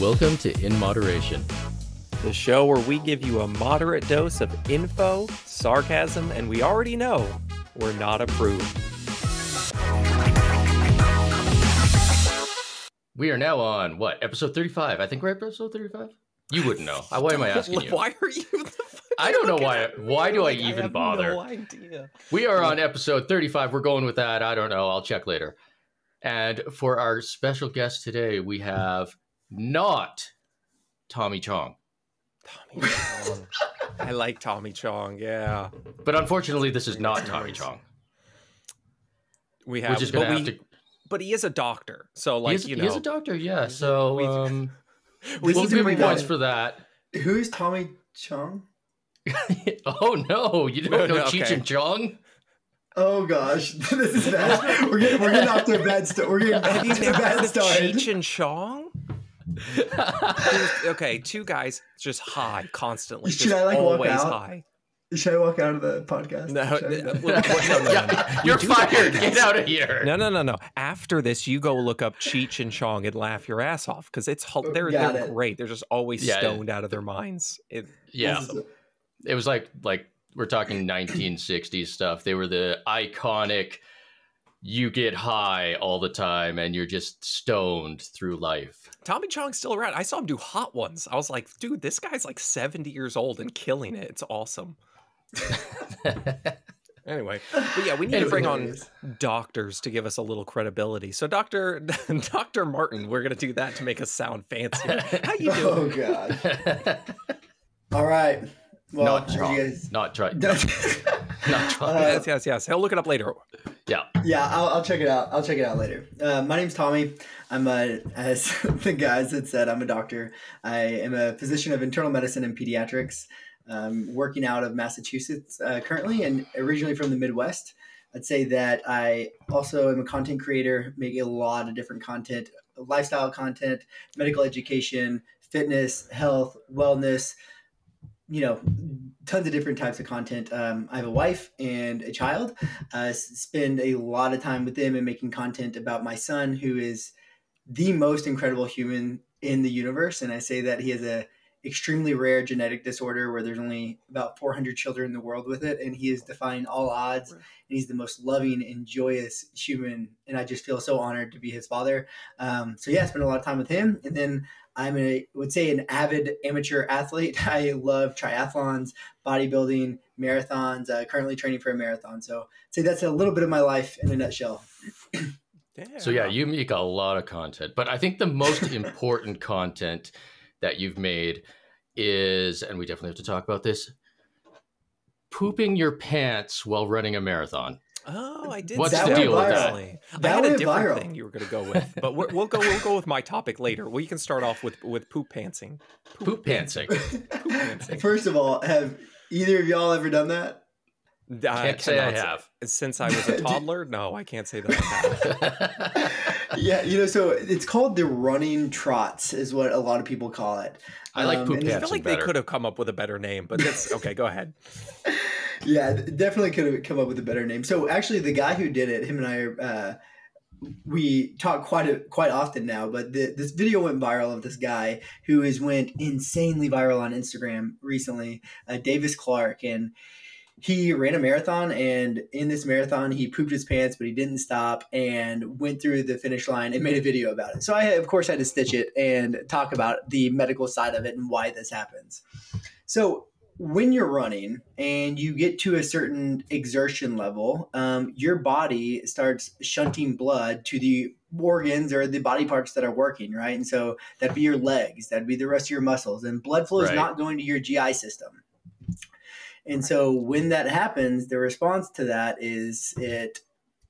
Welcome to In Moderation, the show where we give you a moderate dose of info, sarcasm, and we already know we're not approved. We are now on, what, episode 35? I think we're at episode 35? You wouldn't know. Why am I asking you? Why are you... I don't know why. Why do I even bother? No idea. We are on episode 35. We're going with that. I don't know. I'll check later. And for our special guest today, we have not Tommy Chong. Tommy Chong. I like Tommy Chong, yeah. But unfortunately, this is not Tommy Chong. We have, just gonna have to... But he is a doctor, so like he is a doctor, yeah. So we'll give him points for that. Who's Tommy Chong? Oh no, you don't know okay. Cheech and Chong? Oh gosh, this is bad. We're getting off to a bad start. We're getting off to a bad start. Cheech and Chong? Okay, two guys just high constantly. Should I like always walk out? High. Should I walk out of the podcast? No. You're fired. Get out of here. No. After this, you go look up Cheech and Chong and laugh your ass off because they're great. They're just always stoned out of their minds. It was like we're talking 1960s stuff. They were the iconic. You get high all the time and you're just stoned through life. Tommy Chong's still around. I saw him do Hot Ones. I was like, dude, this guy's like 70 years old and killing it. It's awesome. Anyway, but yeah, we need to bring on doctors to give us a little credibility. So Dr. Martin, we're going to do that to make us sound fancy. How you doing? Oh, God. All right. Well, Not try. Yes. He'll look it up later. Yeah, I'll check it out. I'll check it out later. My name's Tommy. I'm as the guys had said, I'm a doctor. I am a physician of internal medicine and pediatrics, working out of Massachusetts currently, and originally from the Midwest. I'd say that I also am a content creator, making a lot of different content, lifestyle content, medical education, fitness, health, wellness, tons of different types of content. I have a wife and a child. Spend a lot of time with them and making content about my son, who is the most incredible human in the universe. And I say that he has a extremely rare genetic disorder where there's only about 400 children in the world with it. And he is defying all odds. And he's the most loving and joyous human. And I just feel so honored to be his father. I spend a lot of time with him. And then I'm an avid amateur athlete. I love triathlons, bodybuilding, marathons, currently training for a marathon. So I'd say that's a little bit of my life in a nutshell. So yeah, you make a lot of content, but I think the most important content that you've made is, and we definitely have to talk about this, pooping your pants while running a marathon. Oh, I did. What's the deal with that? I had a different thing you were going to go with, but we'll go with my topic later. We can start off with poop pantsing. Poop pantsing. First of all, have either of y'all ever done that? Can't say I have. Since I was a toddler, no, I can't say that I have. Yeah, so it's called the running trots is what a lot of people call it. I like poop pantsing I feel like better. They could have come up with a better name, but that's okay. Go ahead. Yeah, definitely could have come up with a better name. So actually, the guy who did it, him and I we talk quite often now. But this video went viral of this guy who went insanely viral on Instagram recently, Davis Clark, and he ran a marathon. And in this marathon, he pooped his pants, but he didn't stop and went through the finish line and made a video about it. So I, of course, had to stitch it and talk about the medical side of it and why this happens. So when you're running and you get to a certain exertion level, your body starts shunting blood to the organs or the body parts that are working, right? And so that'd be your legs, that'd be the rest of your muscles, and blood flow is not going to your GI system. And so when that happens, the response to that is it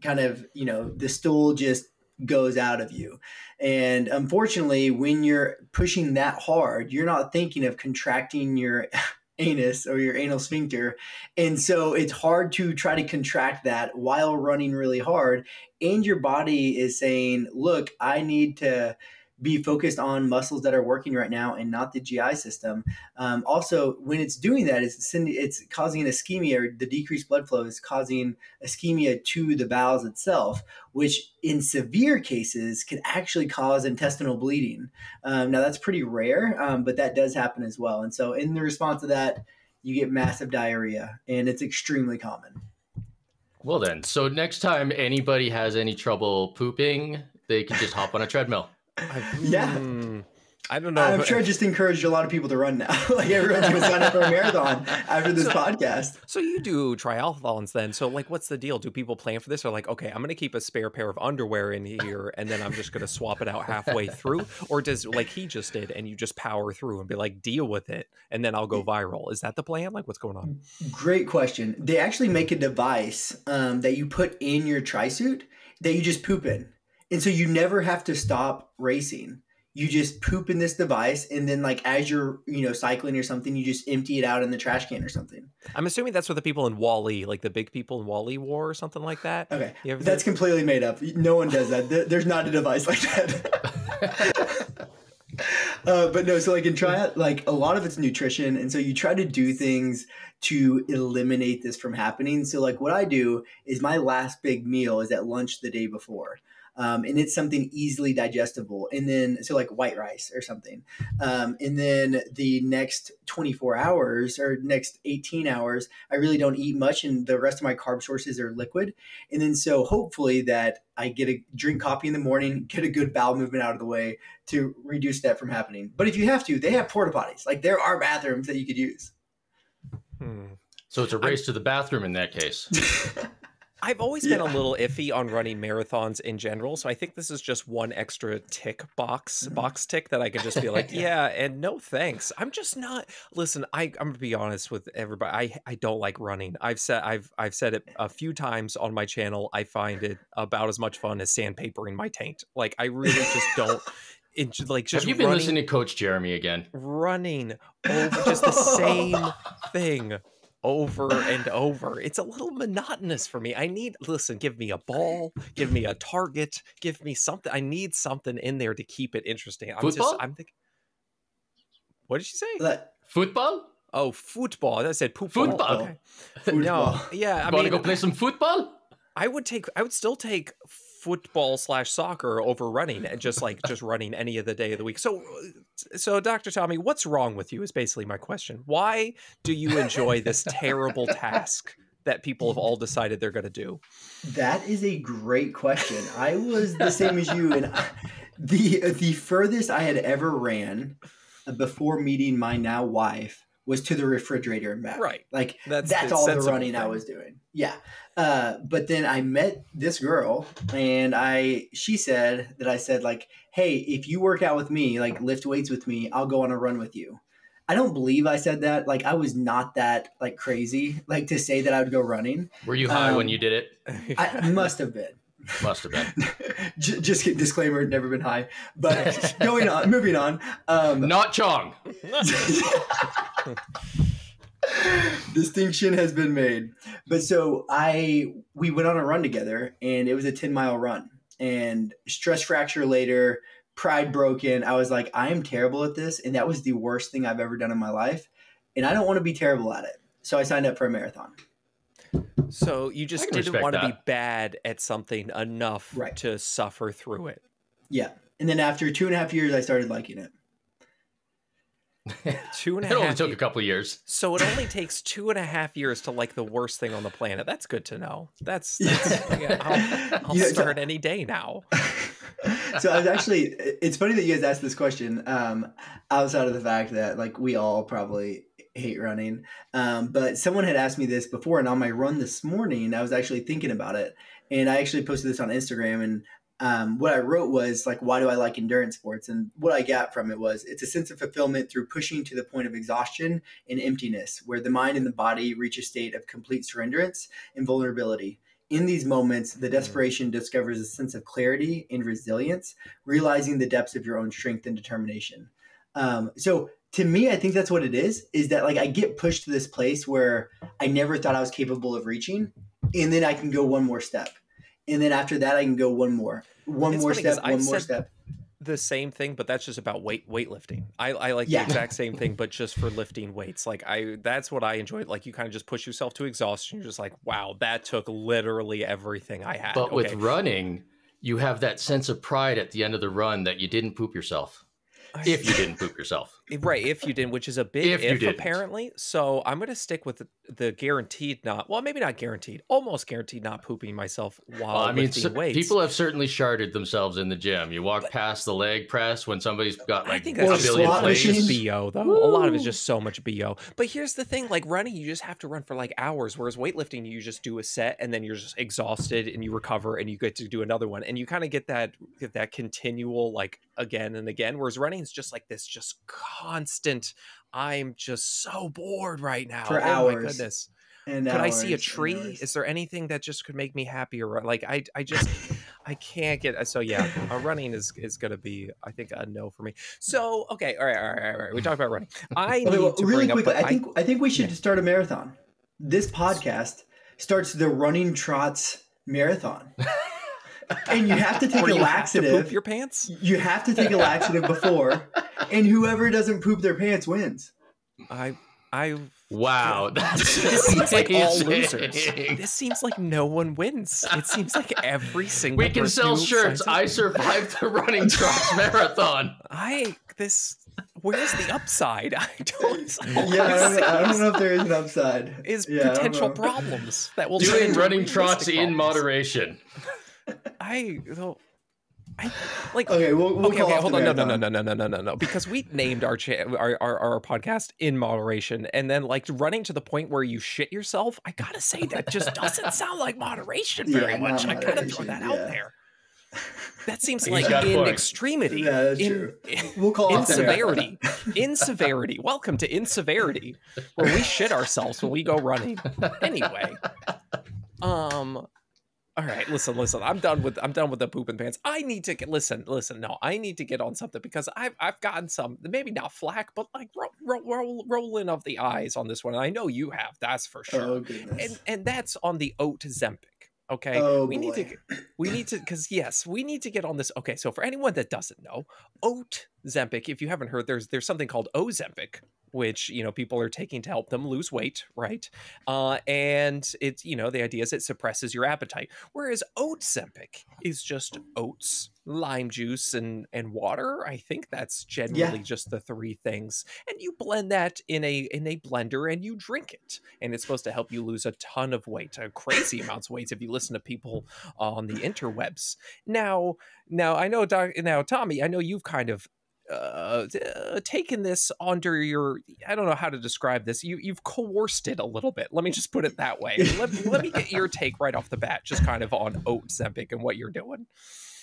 kind of, the stool just goes out of you. And unfortunately, when you're pushing that hard, you're not thinking of contracting your anus or your anal sphincter. And so it's hard to try to contract that while running really hard. And your body is saying, look, I need to be focused on muscles that are working right now and not the GI system. Also, when it's doing that, it's causing an ischemia, or the decreased blood flow is causing ischemia to the bowels itself, which in severe cases can actually cause intestinal bleeding. Now that's pretty rare, but that does happen as well. And so in the response to that, you get massive diarrhea, and it's extremely common. Well then, so next time anybody has any trouble pooping, they can just hop on a treadmill. I don't know. I'm sure I just encouraged a lot of people to run now. Like everyone's going to sign up for a marathon after this podcast. So you do triathlons then. So like, what's the deal? Do people plan for this? Or like, okay, I'm going to keep a spare pair of underwear in here and then I'm just going to swap it out halfway through? Or does, like he just did, and you just power through and be like, deal with it, and then I'll go viral? Is that the plan? Like, what's going on? Great question. They actually make a device that you put in your tri-suit that you just poop in. And so you never have to stop racing. You just poop in this device, and then like as you're, cycling or something, you just empty it out in the trash can or something. I'm assuming that's what the people in WALL-E, like the big people in WALL-E wore or something like that. Okay. That's completely made up. No one does that. There's not a device like that. But no, so like in like a lot of it's nutrition. And so you try to do things to eliminate this from happening. So like what I do is my last big meal is at lunch the day before. And it's something easily digestible. And then, so like white rice or something. And then the next 24 hours or next 18 hours, I really don't eat much. And the rest of my carb sources are liquid. And then, so hopefully that I drink coffee in the morning, get a good bowel movement out of the way to reduce that from happening. But if you have to, they have porta potties. Like there are bathrooms that you could use. So it's a race to the bathroom in that case. I've always been a little iffy on running marathons in general, so I think this is just one extra box tick that I can just be like, yeah, and no thanks. I'm just not. Listen, I'm gonna be honest with everybody. I don't like running. I've said it a few times on my channel. I find it about as much fun as sandpapering my taint. Like I really just don't. Have you been listening to Coach Jeremy again? Running over just the same thing over and over. It's a little monotonous for me. Give me a ball, give me a target, give me something. I need something in there to keep it interesting. I'm thinking, what did she say? Football? Oh, football. I said poop. Football. Okay. Football. No, yeah. Want to go play some football? I would still take football / soccer over running, and just running any of the day of the week. So Dr. Tommy, what's wrong with you is basically my question. Why do you enjoy this terrible task that people have all decided they're going to do? That is a great question. I was the same as you, and the furthest I had ever ran before meeting my now wife was to the refrigerator and back. Right. Like that's all the running I was doing. Yeah. But then I met this girl, and she said that I said like, hey, if you work out with me, like lift weights with me, I'll go on a run with you. I don't believe I said that. Like I was not that like crazy, like to say that I would go running. Were you high when you did it? I must have been. Must have been. Just disclaimer, never been high. But moving on. Not Chong. Distinction has been made. But so we went on a run together, and it was a 10-mile run. And stress fracture later, pride broken. I was like, I am terrible at this. And that was the worst thing I've ever done in my life. And I don't want to be terrible at it. So I signed up for a marathon. So you just didn't want to be bad at something enough to suffer through it. Yeah. And then after 2.5 years, I started liking it. 2.5 It only took a couple of years. So it only takes 2.5 years to like the worst thing on the planet. That's good to know. I'll start any day now. So I was actually, it's funny that you guys asked this question outside of the fact that like we all probably hate running. But someone had asked me this before, and on my run this morning, I was actually thinking about it. And I actually posted this on Instagram, and what I wrote was like, why do I like endurance sports? And what I got from it was it's a sense of fulfillment through pushing to the point of exhaustion and emptiness, where the mind and the body reach a state of complete surrenderance and vulnerability. In these moments, the desperation discovers a sense of clarity and resilience, realizing the depths of your own strength and determination. So to me, I think that's what it is that like I get pushed to this place where I never thought I was capable of reaching, and then I can go one more step. And then after that, I can go one more step. the same thing, but that's just about weightlifting. I like the exact same thing, but just for lifting weights. Like that's what I enjoyed. Like you kind of just push yourself to exhaustion. You're just like, wow, that took literally everything I had. But with running, you have that sense of pride at the end of the run that you didn't poop yourself. If you didn't poop yourself. Right, if you didn't, which is a big if apparently. So I'm going to stick with the guaranteed maybe not guaranteed, almost guaranteed not pooping myself while lifting weights. People have certainly sharded themselves in the gym. You walk past the leg press when somebody's got like I think that's a lot of BO though. Woo! A lot of it's just so much BO. But here's the thing, like running, you just have to run for like hours, whereas weightlifting, you just do a set and then you're just exhausted and you recover and you get to do another one. And you kind of get that continual like again and again, whereas running is just like this just constant, I'm just so bored right now. For hours. My goodness. Could I see a tree? Is there anything that just could make me happier? Like I can't get, so yeah, running is going to be, I think, a no for me. So, okay. All right. We talked about running. I think we should start a marathon. This podcast starts the Running Trots marathon. And you have to take a laxative. You have to poop your pants? You have to take a laxative before, and whoever doesn't poop their pants wins. Wow, this seems like all losers. This seems like no one wins. It seems like every single. We can sell shirts. I survived the Running Trots marathon. Where's the upside? I don't know if there is an upside. Potential problems that will doing Running Trots in moderation. Okay, we'll hold on. No. Because we named our podcast In Moderation, and then like running to the point where you shit yourself, I gotta say that just doesn't sound like moderation very much. I gotta throw that out there. That seems like in extremity. Yeah, that's true. We'll call in severity. In severity. Welcome to In Severity, where we shit ourselves when we go running. Anyway. All right, listen. I'm done with the pooping pants. I need to get No, I need to get on something because I've gotten some, maybe not flack, but like rolling of the eyes on this one. And I know you have, that's for sure. Oh goodness. And that's on the oat Zempic. Okay, we need to get on this. Okay, so for anyone that doesn't know, oat Zempic, if you haven't heard, there's something called Ozempic, which people are taking to help them lose weight, right? And it's the idea is it suppresses your appetite, whereas oat Zempic is just oats, lime juice, and water. I think that's generally just the three things, and you blend that in a blender and you drink it, and it's supposed to help you lose a ton of weight, crazy amounts of weight if you listen to people on the interwebs. Now I know, Tommy, I know you've kind of taken this under your, I don't know how to describe this. You've coerced it a little bit. Let me just put it that way. Let me get your take right off the bat, just kind of on oat Zempic and what you're doing.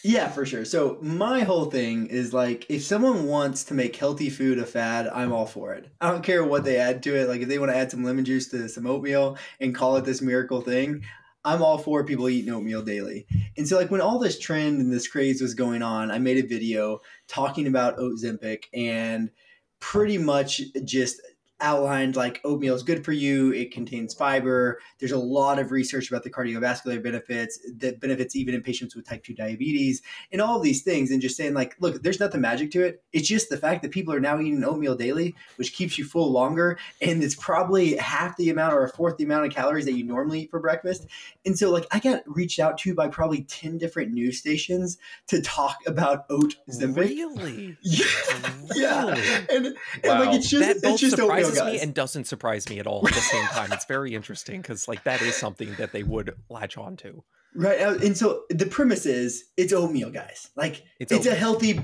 Yeah, for sure. So my whole thing is like, if someone wants to make healthy food a fad, I'm all for it. I don't care what they add to it. Like if they want to add some lemon juice to some oatmeal and call it this miracle thing, I'm all for people eating oatmeal daily. And so like when all this trend and this craze was going on, I made a video talking about oat Zempic and pretty much just outlined like oatmeal is good for you. It contains fiber. There's a lot of research about the cardiovascular benefits, that benefits even in patients with type 2 diabetes and all of these things. And just saying like, look, there's nothing magic to it. It's just the fact that people are now eating oatmeal daily, which keeps you full longer. And it's probably half the amount or a fourth the amount of calories that you normally eat for breakfast. And so like I got reached out to by probably 10 different news stations to talk about oat Zempic. Really? Yeah. And wow. Like it's just oatmeal. Me and doesn't surprise me at all at the same time. It's very interesting because like that is something that they would latch on to. Right. And so the premise is it's oatmeal, guys. Like it's a healthy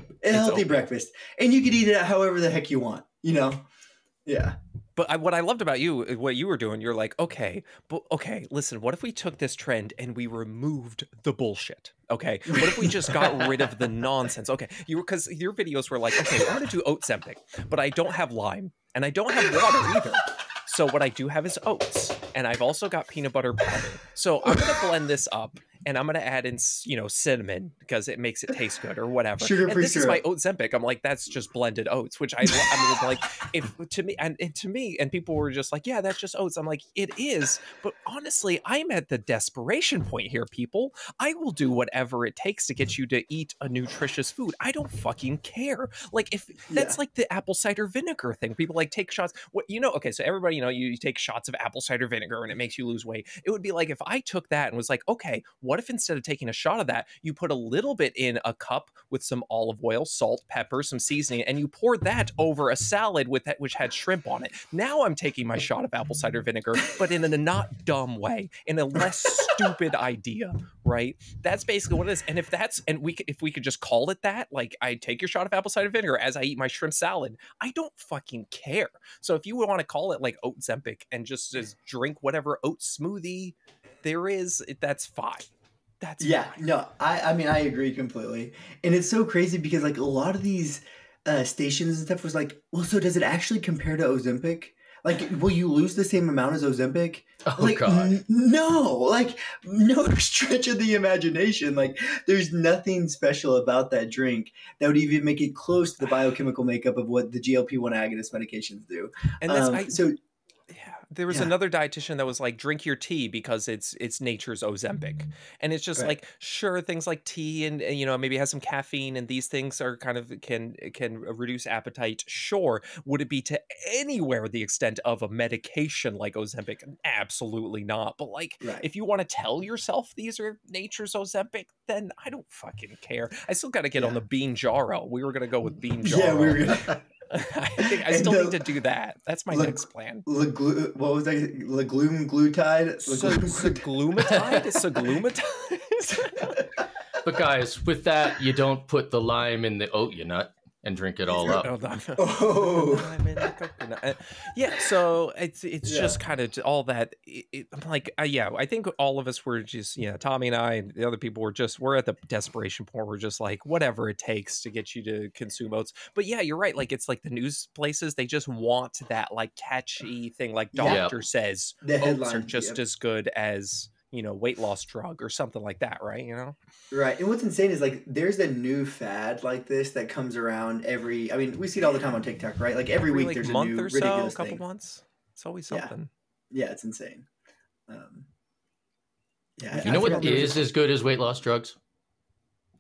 breakfast, and you could eat it however the heck you want, Yeah. But what I loved about you, what you were doing, you're like, okay, listen, what if we took this trend and we removed the bullshit? Okay. What if we just got rid of the nonsense? Okay. Because your videos were like, okay, I'm going to do oat Zempic, but I don't have lime and I don't have water either. So what I do have is oats, and I've also got peanut butter powder. So I'm going to blend this up and I'm going to add in, you know, cinnamon because it makes it taste good or whatever. Sugar-free and this syrup. is my oat Zempic. I'm like, that's just blended oats, which I mean, like, if to me and people were just like, yeah, that's just oats. I'm like, it is. But honestly, I'm at the desperation point here, people. I will do whatever it takes to get you to eat a nutritious food. I don't fucking care. Like, if that's like the apple cider vinegar thing. People like take shots. What, you know, okay, so everybody, you know, you take shots of apple cider vinegar and it makes you lose weight. It would be like if I took that and was like, okay, what if instead of taking a shot of that, you put a little bit in a cup with some olive oil, salt, pepper, some seasoning, and you poured that over a salad with that which had shrimp on it. Now I'm taking my shot of apple cider vinegar, but in a not dumb way, in a less stupid idea, right? That's basically what it is. And if that's, and if we could just call it that, like, I take your shot of apple cider vinegar as I eat my shrimp salad, I don't fucking care. So if you would want to call it like oat Zempic and just drink whatever oat smoothie there is, that's fine. That's fine. No, I mean, I agree completely. And it's so crazy because like a lot of these stations and stuff was like, well, so does it actually compare to Ozempic? Like, will you lose the same amount as Ozempic? Oh, like, God. No, like, no stretch of the imagination. Like, there's nothing special about that drink that would even make it close to the biochemical makeup of what the GLP-1 agonist medications do. And that's, there was another dietitian that was like, drink your tea because it's nature's Ozempic. And it's just like, sure, things like tea and, you know, maybe has some caffeine and these things are kind of can reduce appetite. Sure. Would it be to anywhere the extent of a medication like Ozempic? Absolutely not. But like, if you want to tell yourself these are nature's Ozempic, then I don't fucking care. I still got to get on the bean jarro. We were going to go with bean jarro. Yeah, we were going to. I think I still need to do that. That's my next plan. What was that? Glutide? Saglumatide? But guys, with that, you don't put the lime in the oat nut and drink it all up. Yeah, so it's just kind of all that. I think all of us were just, Tommy and I and the other people we're at the desperation point. We're just like, whatever it takes to get you to consume oats. But yeah, you're right. Like, it's like the news places, they just want that like catchy thing. Like doctor says, oats are just as good as, weight loss drug or something like that, right? Right. And what's insane is like there's a new fad like this that comes around we see it all the time on TikTok, right? Like every week there's a new ridiculous thing. A couple months. It's always something. Yeah, it's insane. You know what is as good as weight loss drugs?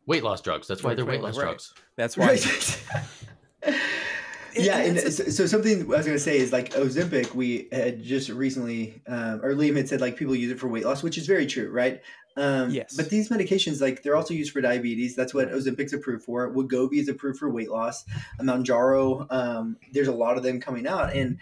Weight loss drugs. That's why they're weight loss drugs. That's why. And so something I was going to say is like Ozempic, we had just recently, or Liam had said like people use it for weight loss, which is very true, right? Yes. But these medications, like they're also used for diabetes. That's what Ozempic's approved for. Wegovy is approved for weight loss. Mounjaro, there's a lot of them coming out. And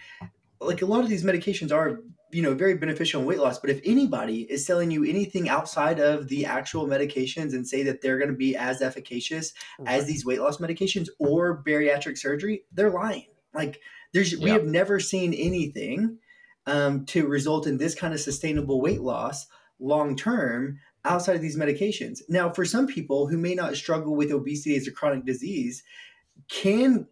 like a lot of these medications are, very beneficial in weight loss. But if anybody is selling you anything outside of the actual medications and say that they're going to be as efficacious as these weight loss medications or bariatric surgery, they're lying. Like we have never seen anything to result in this kind of sustainable weight loss long-term outside of these medications. Now, for some people who may not struggle with obesity as a chronic disease, can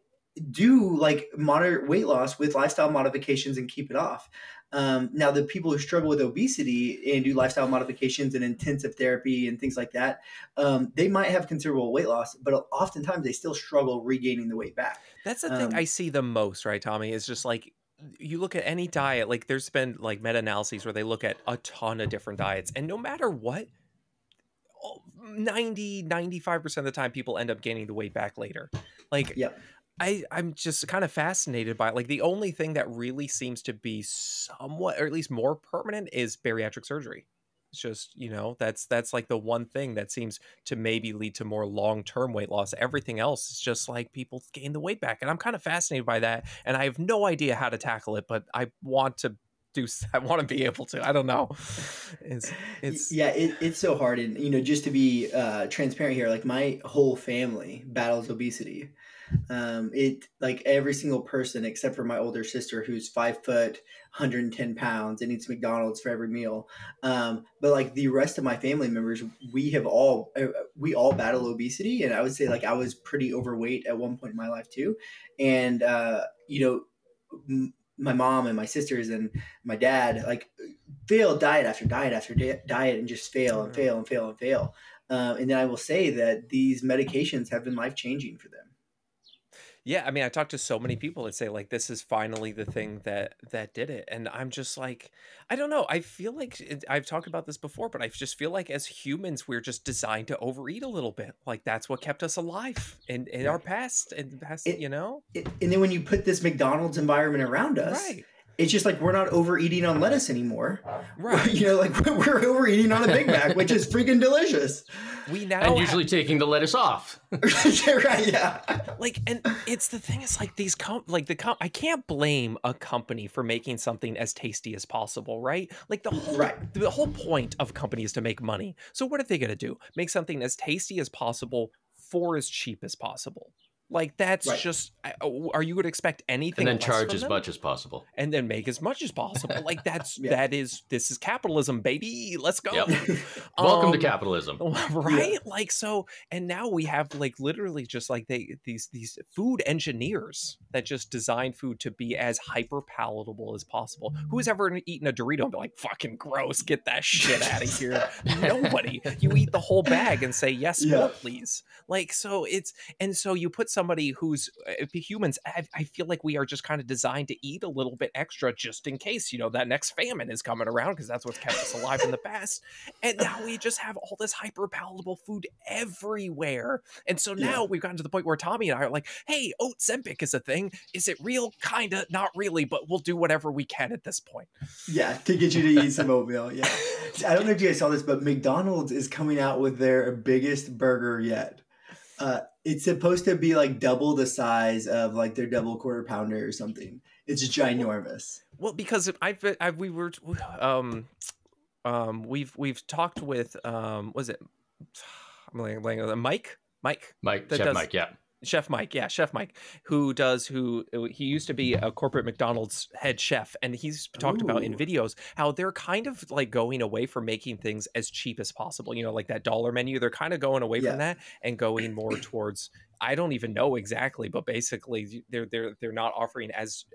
do like moderate weight loss with lifestyle modifications and keep it off. Now, the people who struggle with obesity and do lifestyle modifications and intensive therapy and things like that, they might have considerable weight loss, but oftentimes they still struggle regaining the weight back. That's the thing I see the most, right, Tommy? Is just like, you look at any diet, like there's been like meta-analyses where they look at a ton of different diets, and no matter what, 95% of the time people end up gaining the weight back later. Like, I'm just kind of fascinated by it. Like the only thing that really seems to be somewhat, or at least more permanent, is bariatric surgery. It's just, that's like the one thing that seems to maybe lead to more long-term weight loss. Everything else is just like people gain the weight back. And I'm kind of fascinated by that. And I have no idea how to tackle it, but I want to be able to. I don't know. It's so hard. And, just to be transparent here, like my whole family battles obesity. It like every single person except for my older sister who's 5 foot, 110 pounds and eats McDonald's for every meal. But like the rest of my family members, we all battle obesity. And I would say like I was pretty overweight at one point in my life too. And, my mom and my sisters and my dad like fail diet after diet after diet and just fail and fail and fail and fail. And then I will say that these medications have been life-changing for them. Yeah, I mean, I talked to so many people that say like this is finally the thing that did it, and I'm just like, I don't know. I feel like I've talked about this before, but I just feel like as humans, we're just designed to overeat a little bit. Like that's what kept us alive in our past, you know. And then when you put this McDonald's environment around us, right. It's just like we're not overeating on lettuce anymore. Right. You know, like we're overeating on a Big Mac, which is freaking delicious. We now and usually taking the lettuce off. Yeah, right, yeah. Like, and it's the thing is like these I can't blame a company for making something as tasty as possible, right? Like the whole point of a company is to make money. So what are they going to do? Make something as tasty as possible for as cheap as possible. Like that's just, are you going to expect anything? And then charge as much as possible. And then make as much as possible. Like that's, this is capitalism, baby. Let's go. Yep. Welcome to capitalism. Right? Yeah. Like, so, and now we have like literally just like these food engineers that just design food to be as hyper palatable as possible. Who's ever eaten a Dorito and be like, fucking gross, get that shit out of here? Nobody. You eat the whole bag and say, yes, more, please. Like, so so you put somebody who's humans, I feel like we are just kind of designed to eat a little bit extra just in case, you know, that next famine is coming around because that's what's kept us alive in the past. And now we just have all this hyper palatable food everywhere. And so now we've gotten to the point where Tommy and I are like, hey, Zempic is a thing. Is it real? Kind of, not really, but we'll do whatever we can at this point. Yeah, to get you to eat some oatmeal. Yeah. I don't know if you guys saw this, but McDonald's is coming out with their biggest burger yet. It's supposed to be like double the size of like their double quarter pounder or something. It's ginormous. Well, because we've talked with was it Mike, Chef Mike, who he used to be a corporate McDonald's head chef, and he's talked about in videos how they're kind of like going away from making things as cheap as possible. You know, like that dollar menu, they're kind of going away from that and going more towards, I don't even know exactly, but basically they're not offering as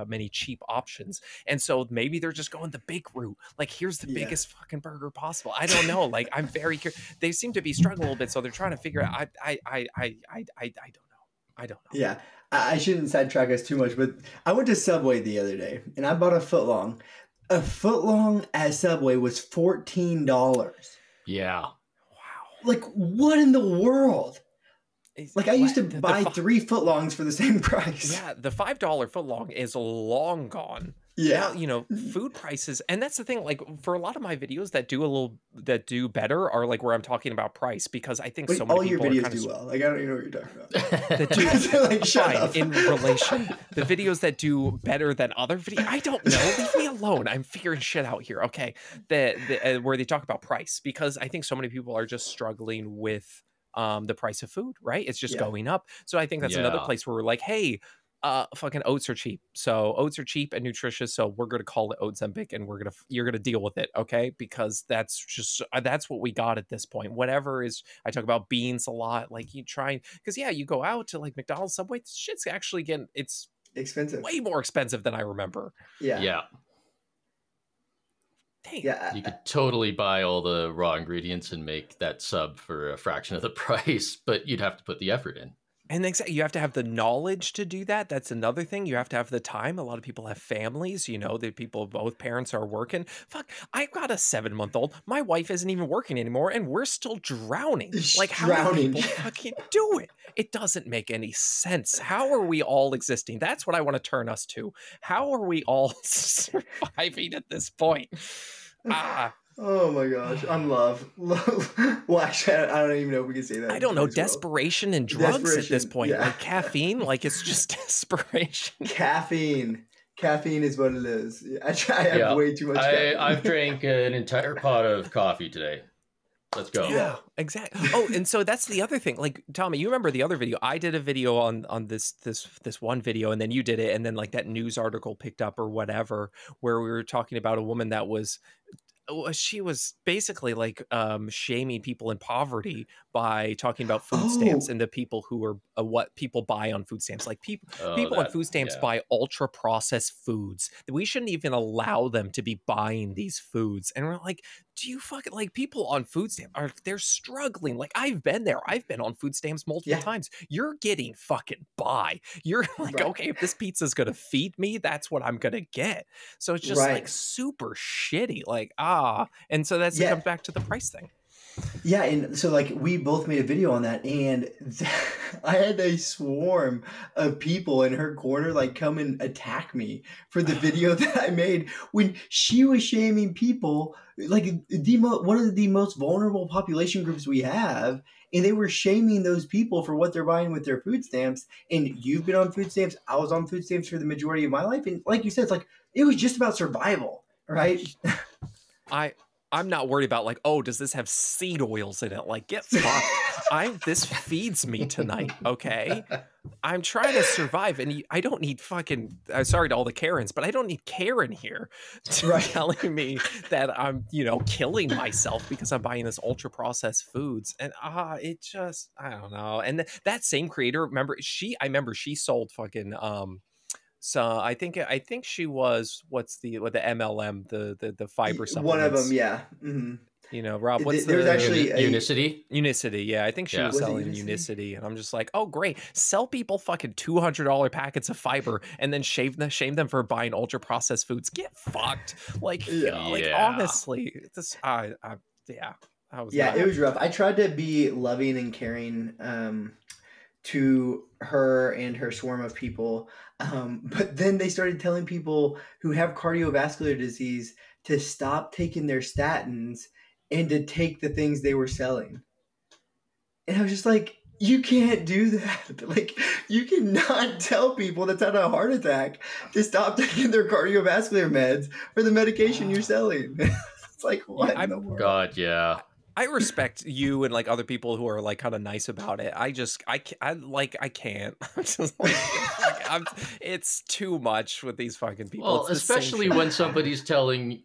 many cheap options. And so maybe they're just going the big route. Like, here's the biggest fucking burger possible. I don't know. Like, I'm very curious. They seem to be struggling a little bit, so they're trying to figure out. I don't know. Yeah, I shouldn't sidetrack us too much, but I went to Subway the other day and I bought a footlong. A footlong at Subway was $14. Yeah. Wow. Like, what in the world? Like, I used to buy 3 footlongs for the same price. Yeah, the $5 footlong is long gone. Yeah. Now, you know, food prices, and that's the thing, like for a lot of my videos that do better are like where I'm talking about price, because I think so many all people your videos do well. Like, I don't even know what you're talking about. That do like, shut up. In relation, the videos that do better than other videos, I don't know. Leave me alone. I'm figuring shit out here. Okay, where they talk about price, because I think so many people are just struggling with the price of food, right? It's just going up. So I think that's another place where we're like, hey, fucking oats are cheap. So oats are cheap and nutritious. So we're going to call it Zempic, and you're going to deal with it. Okay. Because that's what we got at this point. Whatever is, I talk about beans a lot. Like you try, because you go out to like McDonald's, Subway, shit's actually it's expensive, way more expensive than I remember. Yeah. Yeah. Dang. Yeah. You could totally buy all the raw ingredients and make that sub for a fraction of the price, but you'd have to put the effort in. And you have to have the knowledge to do that. That's another thing. You have to have the time. A lot of people have families, you know, both parents are working. Fuck, I've got a 7-month-old. My wife isn't even working anymore, and we're still drowning. Like, how do people fucking do it? It doesn't make any sense. How are we all existing? That's what I want to turn us to. How are we all surviving at this point? Oh my gosh, I'm love. Well, actually, I don't even know if we can say that. I don't know. Desperation and drugs at this point. Like caffeine, like it's just desperation. Caffeine is what it is. I have way too much caffeine. I've drank an entire pot of coffee today. Let's go. Yeah, exactly. Oh, and so that's the other thing. Like, Tommy, you remember the other video? I did a video on this one video, and then you did it, and then like that news article picked up or whatever, where we were talking about a woman that was she was basically like shaming people in poverty by talking about food stamps and the people who are what people buy on food stamps. Like people on food stamps buy ultra processed foods. We shouldn't even allow them to be buying these foods. And we're like, do you fucking like people on food stamps they're struggling? Like I've been there. I've been on food stamps multiple times. You're getting fucking by. You're like, okay, if this pizza's gonna feed me, that's what I'm gonna get. So it's just like super shitty. Like and so it comes back to the price thing. Yeah, and so like we both made a video on that, and I had a swarm of people in her corner like come and attack me for the video that I made when she was shaming people like one of the most vulnerable population groups we have, and they were shaming those people for what they're buying with their food stamps. And you've been on food stamps, I was on food stamps for the majority of my life, and like you said, it's like it was just about survival, right? I'm not worried about like, oh, does this have seed oils in it? Like, get fucked. This feeds me tonight, okay? I'm trying to survive, and I don't need fucking. Sorry to all the Karens, but I don't need Karen here telling me that I'm, killing myself because I'm buying this ultra processed foods, and it just, I don't know. And that same creator, I remember she sold fucking So I think she was the MLM, the fiber supplements. One of them, yeah. Mm-hmm. Rob, what's there's actually Unicity? Unicity, yeah. I think she was selling Unicity, and I'm just like, oh great, sell people fucking $200 packets of fiber, and then shame them for buying ultra processed foods. Get fucked, like honestly, this it was rough. I tried to be loving and caring to her and her swarm of people. But then they started telling people who have cardiovascular disease to stop taking their statins and to take the things they were selling. And I was just like, you can't do that. Like, you cannot tell people that's had a heart attack to stop taking their cardiovascular meds for the medication you're selling. It's like, what in the world? God, yeah. I respect you and like other people who are like kind of nice about it. I can't. I'm just like, it's too much with these fucking people. Well, especially when somebody's telling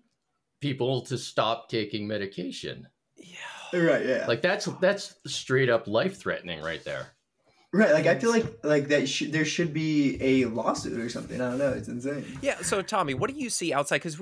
people to stop taking medication. Yeah. Right. Yeah. Like that's straight up life threatening right there. Right, like I feel like that there should be a lawsuit or something. I don't know, it's insane. Yeah. So Tommy, what do you see outside? Because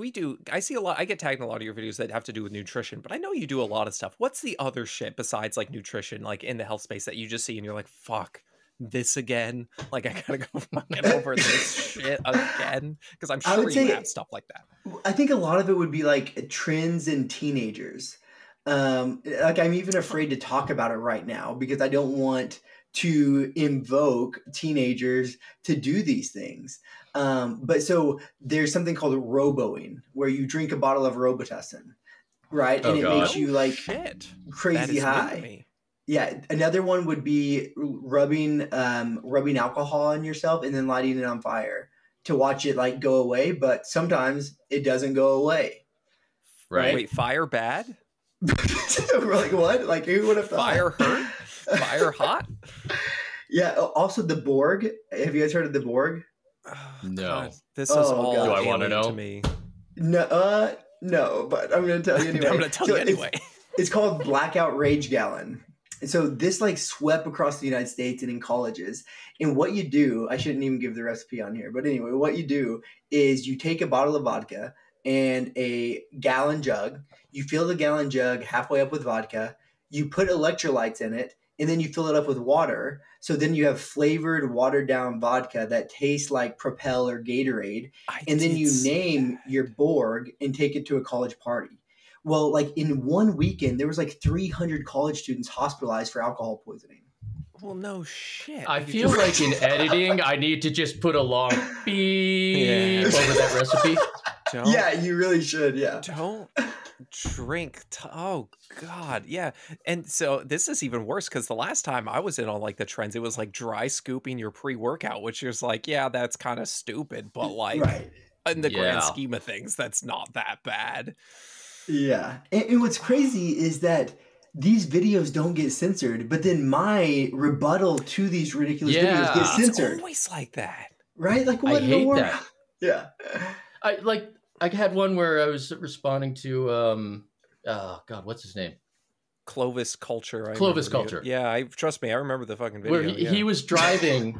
I see a lot. I get tagged in a lot of your videos that have to do with nutrition, but I know you do a lot of stuff. What's the other shit besides like nutrition, like in the health space that you just see and you're like, fuck this again? Like I gotta go fucking over this shit again, because I'm sure you have stuff like that. I think a lot of it would be like trends in teenagers. Like I'm even afraid to talk about it right now because I don't want to invoke teenagers to do these things. But so there's something called roboing, where you drink a bottle of Robitussin, right? And it makes you like crazy high. Yeah. Another one would be rubbing alcohol on yourself and then lighting it on fire to watch it like go away. But sometimes it doesn't go away. Right. Wait, fire bad? We're like, what? Like who would have thought? Fire hurt? Fire hot? Yeah. Also the Borg. Have you guys heard of the Borg? No. God, this is all do I want to know? To me. No, no, but I'm going to tell you anyway. I'm going to tell you anyway. It's called Blackout Rage Gallon. And so this like swept across the United States and in colleges. And what you do, I shouldn't even give the recipe on here, but anyway, what you do is you take a bottle of vodka and a gallon jug. You fill the gallon jug halfway up with vodka. You put electrolytes in it, and then you fill it up with water. So then you have flavored, watered down vodka that tastes like Propel or Gatorade. And then you name your Borg and take it to a college party. Well, like in one weekend, there was like 300 college students hospitalized for alcohol poisoning. Well, no shit. I feel like in editing, I need to just put a long beep over that recipe. Yeah, you really should. Yeah. Don't drink. Oh God. Yeah. And so this is even worse because the last time I was in on like the trends, it was like dry scooping your pre-workout, which is like, yeah, that's kind of stupid, but like in the grand scheme of things, that's not that bad. Yeah. And what's crazy is that these videos don't get censored, but then my rebuttal to these ridiculous videos gets censored. It's always like that. Right? Like what in the world? Yeah. I like I had one where I was responding to, oh God, what's his name? Clovis Culture. Clovis Culture. Yeah, trust me, I remember the fucking video. Where he was driving,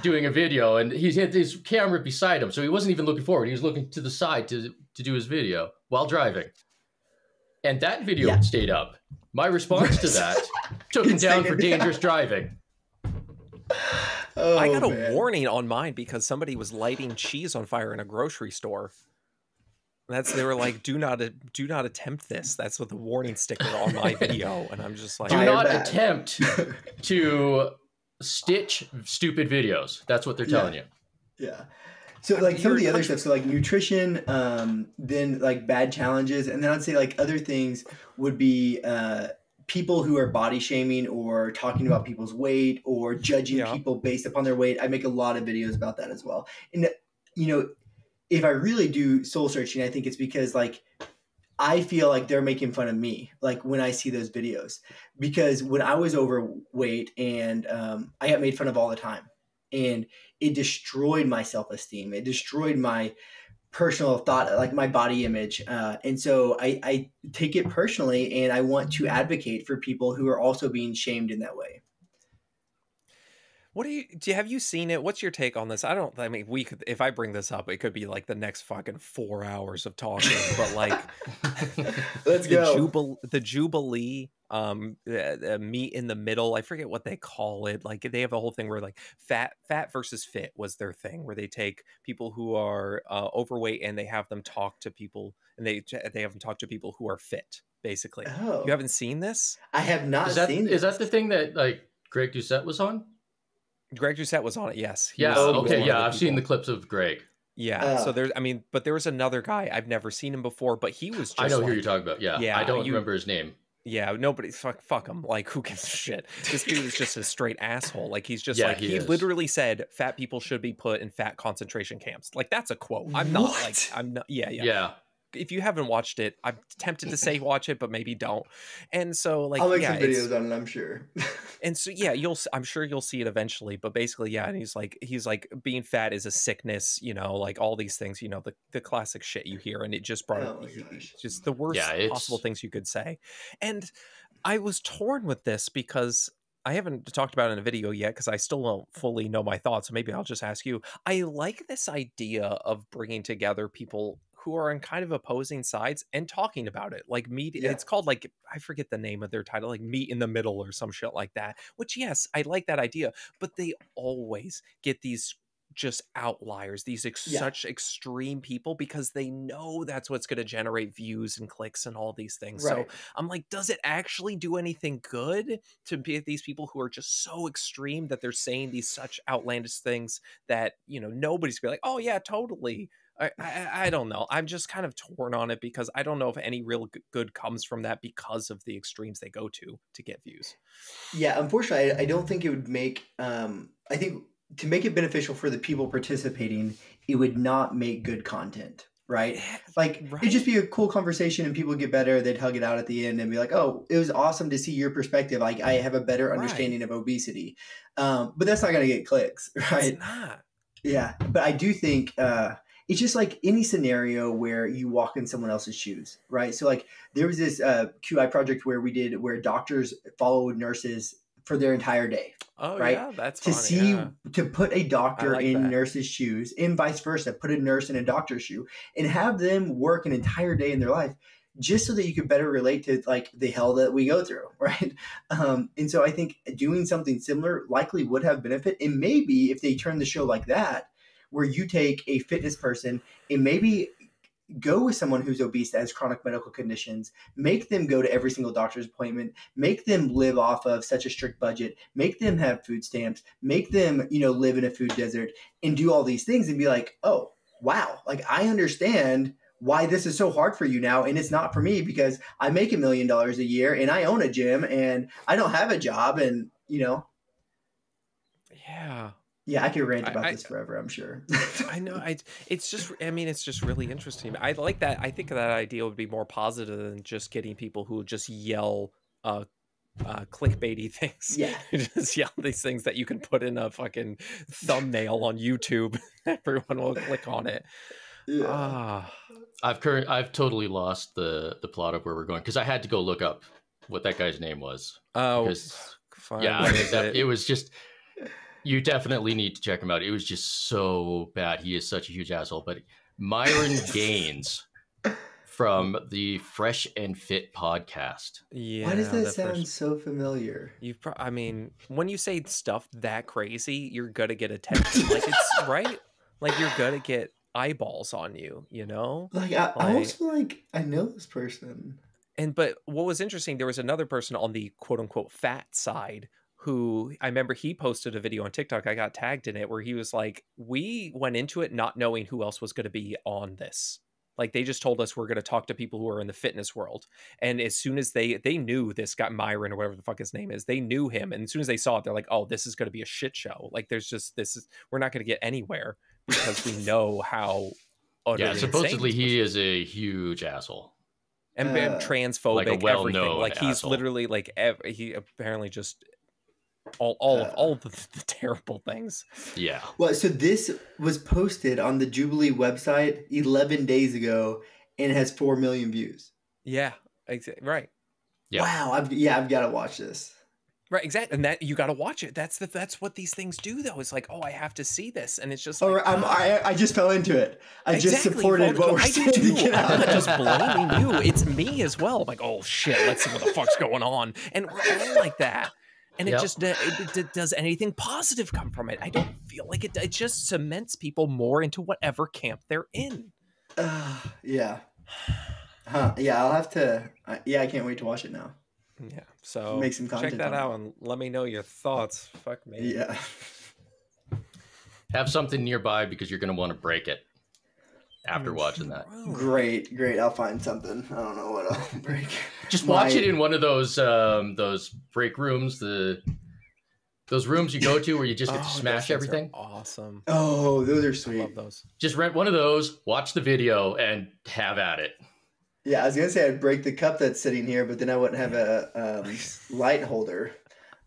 doing a video, and he had his camera beside him, so he wasn't even looking forward. He was looking to the side to do his video while driving. And that video stayed up. My response to that took him down for dangerous driving. Oh, I got a warning on mine because somebody was lighting cheese on fire in a grocery store. They were like, do not attempt this. That's what the warning sticker on my video. And I'm just like, do not attempt to stitch stupid videos. That's what they're telling you. Yeah. So like some of the other stuff, so like nutrition, then like bad challenges, and then I'd say like other things would be people who are body shaming or talking about people's weight or judging people based upon their weight. I make a lot of videos about that as well. And you know, if I really do soul searching, I think it's because like I feel like they're making fun of me, like when I see those videos, because when I was overweight and I got made fun of all the time. And it destroyed my self-esteem. It destroyed my personal thought, like my body image. And so I take it personally, and I want to advocate for people who are also being shamed in that way. Have you seen it? What's your take on this? I mean, we could, if I bring this up, it could be like the next fucking 4 hours of talking, but like, let's go. The Jubilee, meat in the middle. I forget what they call it. Like they have a whole thing where like fat versus fit was their thing, where they take people who are overweight and they have them talk to people, and they have them talk to people who are fit, basically. Oh. You haven't seen this? I have not seen this. Is that the thing that like Greg Doucette was on? Greg Doucette was on it, yes. I've seen the clips of Greg. Yeah, so but there was another guy, I've never seen him before, but he was just I know who you're talking about, yeah. I don't remember his name. Yeah, nobody, fuck him, like, who gives a shit? This dude is just a straight asshole, like, he's just he literally said, fat people should be put in fat concentration camps. Like, that's a quote. I'm not, yeah. If you haven't watched it, I'm tempted to say watch it, but maybe don't. And so, like, I'll make some videos on it, I'm sure. And so, I'm sure you'll see it eventually. But basically, and he's like, being fat is a sickness, like all these things, the classic shit you hear, and it just brought just the worst possible things you could say. And I was torn with this because I haven't talked about it in a video yet because I still don't fully know my thoughts. So maybe I'll just ask you. I like this idea of bringing together people who are on kind of opposing sides and talking about it, like meat. It's called, like, I forget the name of their title, like Meat in the Middle or some shit like that, which, yes, I like that idea, but they always get these just outliers, these such extreme people, because they know that's what's going to generate views and clicks and all these things. Right. So I'm like, does it actually do anything good to be these people who are just so extreme that they're saying these such outlandish things that, nobody's gonna be like, oh yeah, totally. I don't know. I'm just kind of torn on it because I don't know if any real good comes from that because of the extremes they go to get views. Yeah, unfortunately, I don't think it would make. I think to make it beneficial for the people participating, it would not make good content, right? Like it'd just be a cool conversation and people get better. They'd hug it out at the end and be like, "Oh, it was awesome to see your perspective. Like I have a better understanding of obesity," but that's not going to get clicks, right? It's not. Yeah, but I do think. It's just like any scenario where you walk in someone else's shoes, right? So like there was this QI project where doctors followed nurses for their entire day. Oh, right? Yeah, that's funny. To put a doctor in nurse's shoes and vice versa, put a nurse in a doctor's shoe and have them work an entire day in their life just so that you could better relate to like the hell that we go through, right? And so I think doing something similar likely would have benefit. And maybe if they turn the show like that, where you take a fitness person and maybe go with someone who's obese that has chronic medical conditions, make them go to every single doctor's appointment, make them live off of such a strict budget, make them have food stamps, make them, live in a food desert and do all these things and be like, oh, wow, like I understand why this is so hard for you now. And it's not for me because I make $1 million a year and I own a gym and I don't have a job and, Yeah. Yeah, I could rant about this forever, I'm sure. I know. It's just really interesting. I like that. I think that idea would be more positive than just getting people who just yell clickbaity things. Yeah. Just yell these things that you can put in a fucking thumbnail on YouTube. Everyone will click on it. Yeah. I've totally lost the plot of where we're going because I had to go look up what that guy's name was. Oh, fine. Yeah, it was just. You definitely need to check him out. It was just so bad. He is such a huge asshole. But Myron Gaines from the Fresh and Fit podcast. Yeah. Why does that sound so familiar? I mean, when you say stuff that crazy, you're gonna get attention. Like it's right. Like you're gonna get eyeballs on you. You know. Like I almost feel like I know this person. But what was interesting, there was another person on the quote unquote fat side who I remember he posted a video on TikTok. I got tagged in it where he was like, we went into it not knowing who else was going to be on this. Like they just told us we're going to talk to people who are in the fitness world. And as soon as they knew this guy, Myron or whatever the fuck his name is, they knew him. And as soon as they saw it, they're like, oh, this is going to be a shit show. Like we're not going to get anywhere because we know how. Yeah, supposedly he is a huge asshole. And transphobic, like everything. Like he's asshole. Literally like, he apparently just... all of the terrible things. Yeah. Well, so this was posted on the Jubilee website 11 days ago and it has 4 million views. Yeah. Right. Yeah. Wow. I've got to watch this. Right. Exactly. And that you got to watch it. That's what these things do though. It's like, oh, I have to see this. And it's just like, I just fell into it. I just supported what we're saying to get out. I'm not just blaming you. It's me as well. I'm like, oh shit, let's see what the fuck's going on. And we're all like that. And it just does anything positive come from it? I don't feel like it. It just cements people more into whatever camp they're in. Yeah. Huh. Yeah, I'll have to. I can't wait to watch it now. Yeah. So make some content. Check that out and let me know your thoughts. Fuck me. Yeah. Have something nearby because you're going to want to break it after watching that. Great. I'll find something. I don't know what I'll break. Just watch it in one of those break rooms, those rooms you go to where you just get to smash everything. Awesome. Oh, those are sweet. I love those. Just rent one of those, watch the video, and have at it. Yeah, I was gonna say I'd break the cup that's sitting here, but then I wouldn't have a light holder.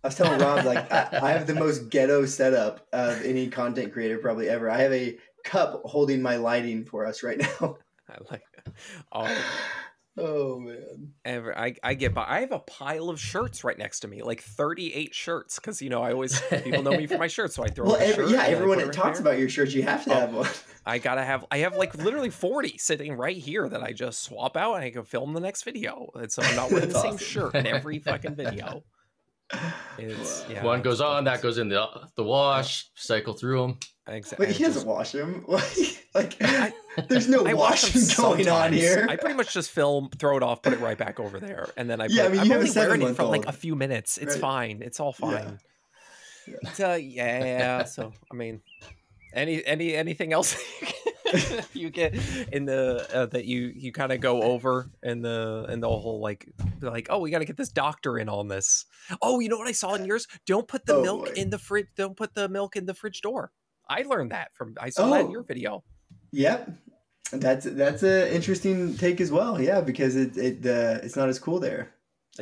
I was telling Rob, like, I have the most ghetto setup of any content creator probably ever. I have a cup holding my lighting for us right now. I like it. Oh man. I have a pile of shirts right next to me, like 38 shirts, because I always people know me for my shirts, so I throw a shirt. Yeah, everyone that talks about your shirts, you have to have one. I have like literally 40 sitting right here that I just swap out and I can film the next video. And so I'm not wearing the same shirt in every fucking video. One goes on, that goes in the wash, cycle through them. Exactly. But he doesn't wash them. Like, there's no washing going on here. I pretty much just film, throw it off, put it right back over there, and then I'm you only have wearing it for like a few minutes. It's fine. It's all fine. Yeah. So I mean, anything else you get in the that you kind of go over in the whole like oh, we got to get this doctor in on this. Oh, you know what I saw in yours? Don't put the milk in the fridge. Don't put the milk in the fridge door. I learned that I saw that in your video. Yep. That's an interesting take as well. Yeah, because it's not as cool there.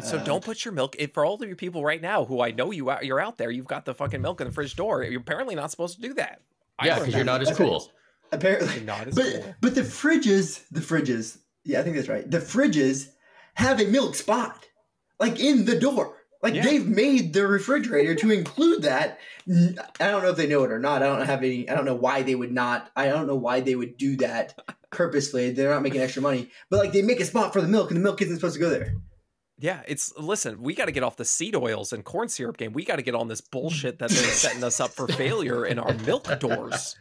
So don't put your milk for all of your people right now who I know you're out there. You've got the fucking milk in the fridge door. You're apparently not supposed to do that. Yeah, because you're not as cool. Apparently not as cool. But the fridges. Yeah, I think that's right. The fridges have a milk spot, like in the door. Like they've made the refrigerator to include that. I don't know if they know it or not. I don't know why they would not. I don't know why they would do that purposely. They're not making extra money, but like they make a spot for the milk, and the milk isn't supposed to go there. Yeah, listen, we got to get off the seed oils and corn syrup game. We got to get on this bullshit that they're setting us up for failure in our milk doors.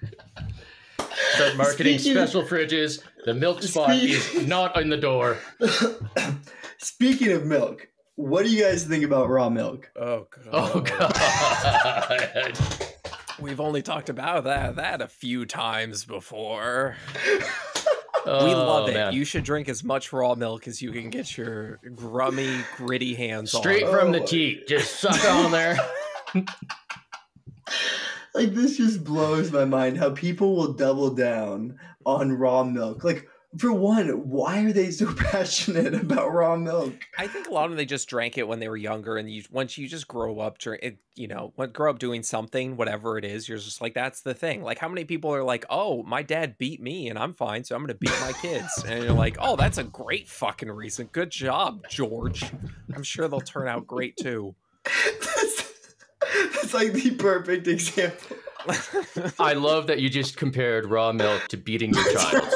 Start marketing special fridges. The milk spot is not in the door. Speaking of milk, what do you guys think about raw milk? Oh God. We've only talked about that a few times before. We love it. Man. You should drink as much raw milk as you can get your grummy, gritty hands straight from the teat. Just suck on there. Like, this just blows my mind how people will double down on raw milk. Like, for one, why are they so passionate about raw milk? I think a lot of them, they just drank it when they were younger, and once you just grow up, grow up doing something, whatever it is, you're just like, that's the thing. Like, how many people are like, oh, my dad beat me and I'm fine, so I'm gonna beat my kids, and you're like, oh, that's a great fucking reason. Good job, George. I'm sure they'll turn out great too. That's like the perfect example. I love that you just compared raw milk to beating your child.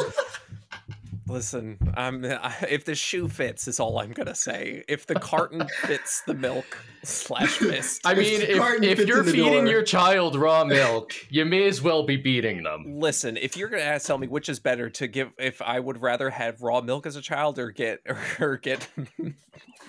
Listen, if the shoe fits is all I'm gonna say. If the carton fits the milk / fist. I mean, if you're feeding your child raw milk, you may as well be beating them. Listen, if you're gonna tell me which is better to give, if I would rather have raw milk as a child or get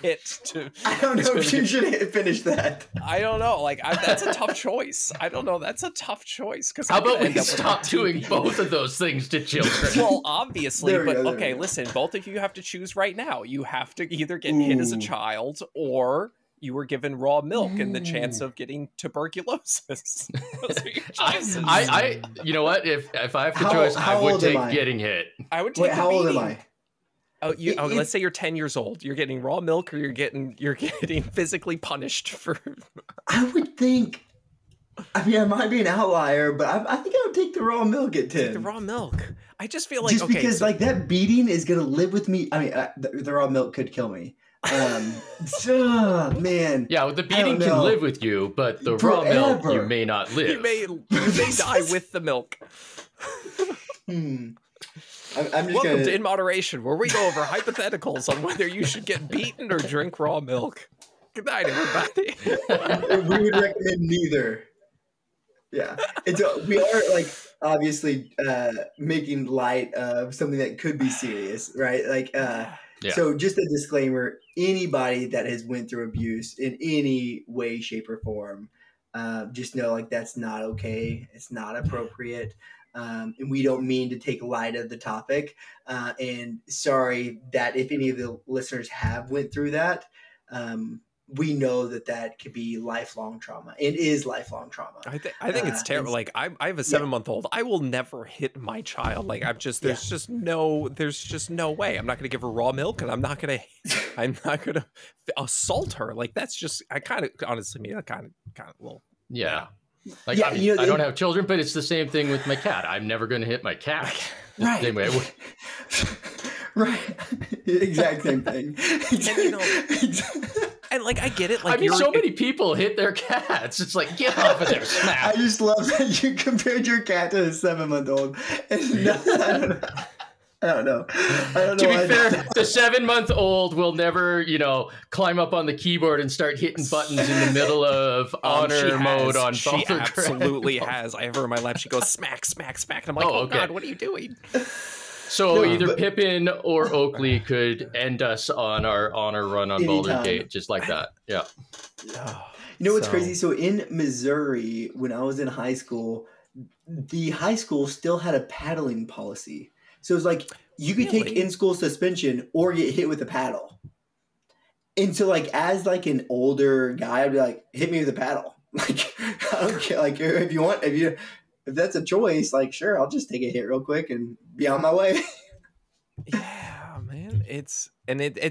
hit to. I don't know if you should finish that. I don't know. Like, that's a tough choice. I don't know. That's a tough choice. How about we stop doing both of those things to children? Well, obviously, but okay, listen, both of you have to choose right now. You have to either get hit as a child or you were given raw milk and the chance of getting tuberculosis. Those are your choices. You know what? If I have the choice, I would take getting hit. I would take. Wait, how old am I? Oh, let's say you're 10 years old. You're getting raw milk, or you're getting physically punished for. I would think. I mean, I might be an outlier, but I think I would take the raw milk at 10. Take the raw milk. I just feel like just because like that beating is gonna live with me. I mean, the raw milk could kill me. Man. Yeah, well, the beating can live with you, but the raw milk you may not live. You may die with the milk. I'm just Welcome to In Moderation, where we go over hypotheticals on whether you should get beaten or drink raw milk. Good night, everybody. We would recommend neither. Yeah, we are like obviously making light of something that could be serious, right? Like, So just a disclaimer: anybody that has went through abuse in any way, shape, or form, just know like that's not okay. It's not appropriate. And we don't mean to take light of the topic. And sorry that if any of the listeners have went through that, we know that could be lifelong trauma. It is lifelong trauma. I think it's terrible. Like I have a 7-month-old. I will never hit my child. Like there's just no way. I'm not going to give her raw milk, and I'm not going to assault her. Like that's just, I kind of honestly mean, I kind of will. Yeah. Like, I don't have children, but it's the same thing with my cat. I'm never going to hit my cat. Right. Same way. Right. Exact same thing. And like, I get it. Like, I mean, so many people hit their cats. It's like, get off of there, smack. I just love that you compared your cat to a 7-month-old. I don't know. To be fair, the 7-month-old will never, climb up on the keyboard and start hitting buttons in the middle of honor mode on She absolutely has. I have her in my lap. She goes smack, smack, smack. And I'm like, okay. God, what are you doing? So either Pippin or Oakley could end us on our honor run on Boulder Gate, just like that. Yeah. You know what's crazy? So in Missouri, when I was in high school, the high school still had a paddling policy. So it's like you could take in-school suspension or get hit with a paddle. And so like as like an older guy, I'd be like, hit me with a paddle. Like I don't care. Like if that's a choice, like sure, I'll just take a hit real quick and be on my way. Yeah, man. It's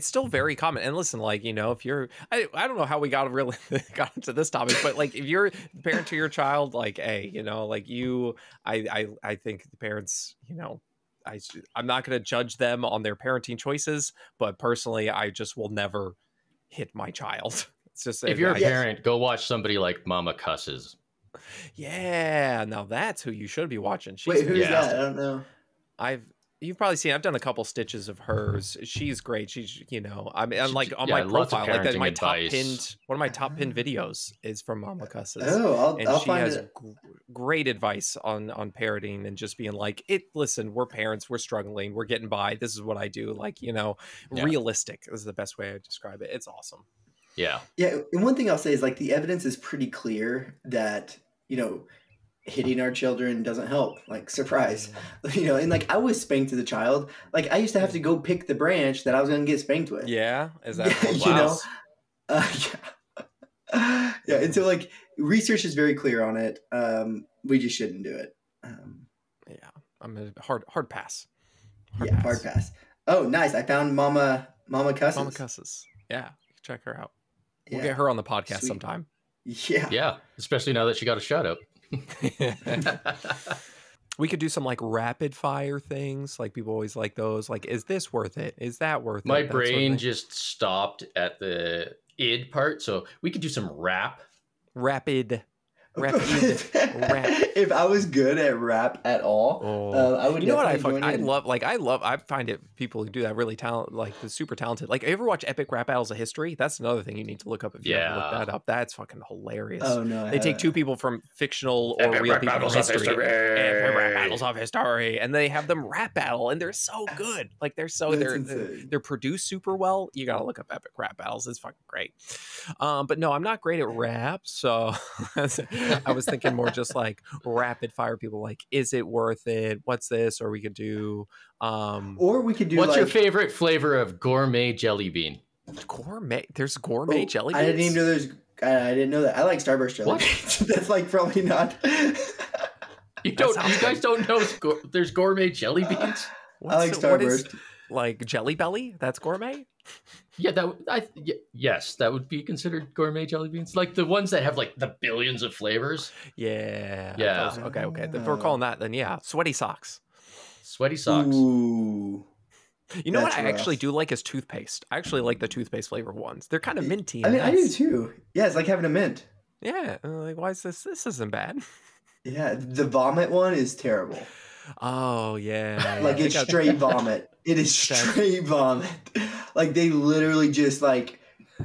still very common. And listen, like, if you're I don't know how we got into this topic, but like if you're the parent to your child, like, hey, like I think the parents, I'm not going to judge them on their parenting choices, but personally, I just will never hit my child. It's just if you're a parent, go watch somebody like Mama Cusses. Yeah, now that's who you should be watching. Wait, who's that? I don't know. You've probably seen. I've done a couple stitches of hers. She's great. She's, I mean, like on my profile, like that. My one of my top pinned videos is from Mama Cusses. Oh, I'll she find has it. Great advice on parenting and just being like, listen, we're parents, we're struggling, we're getting by. This is what I do. Like, realistic is the best way I describe it. It's awesome. Yeah. Yeah. And one thing I'll say is like the evidence is pretty clear that, hitting our children doesn't help. Like surprise, and like I was spanked as a child. Like I used to have to go pick the branch that I was going to get spanked with. Yeah. Is that, yeah. Yeah. And so like research is very clear on it. We just shouldn't do it. Yeah. I'm a hard pass. Hard pass. Oh, nice. I found Mama Cusses. Mama Cusses. Yeah, check her out. We'll get her on the podcast sometime. Yeah, especially now that she got a shout out. We could do some like rapid fire things. Like people always like those. Like, is this worth it? Is that worth it? My brain just stopped at the id part. So we could do some rapid. If I was good at rap at all, I would. You know what I love? Like I find it people who do that really talented, like the super talented. Like, you ever watch Epic Rap Battles of History? That's another thing you need to look up if you ever look that up. That's fucking hilarious. Oh no! They take two people from fictional or real people from history, Epic Rap Battles of History, and they have them rap battle, and they're so good. Like they're produced super well. You gotta look up Epic Rap Battles. It's fucking great. But no, I'm not great at rap, so. I was thinking more just like rapid fire people, like, is it worth it? What's this? Or we could do what's your favorite flavor of gourmet jelly bean? Gourmet? There's gourmet jelly beans? I didn't even know I didn't know that. I like Starburst jelly beans. That's like probably not. You guys don't know there's gourmet jelly beans? I like Starburst. Like Jelly Belly? That's gourmet? Yeah, yes, that would be considered gourmet jelly beans, like the ones that have like the billions of flavors. Yeah. Okay. If we're calling that, then sweaty socks. Ooh, you know what I actually do like is toothpaste. I actually like the toothpaste flavored ones. They're kind of minty. I mean, I do too. Yeah, it's like having a mint. Yeah, like, why is this? This isn't bad. Yeah, the vomit one is terrible. Oh yeah, like it's straight vomit. It is straight vomit. Like they literally just like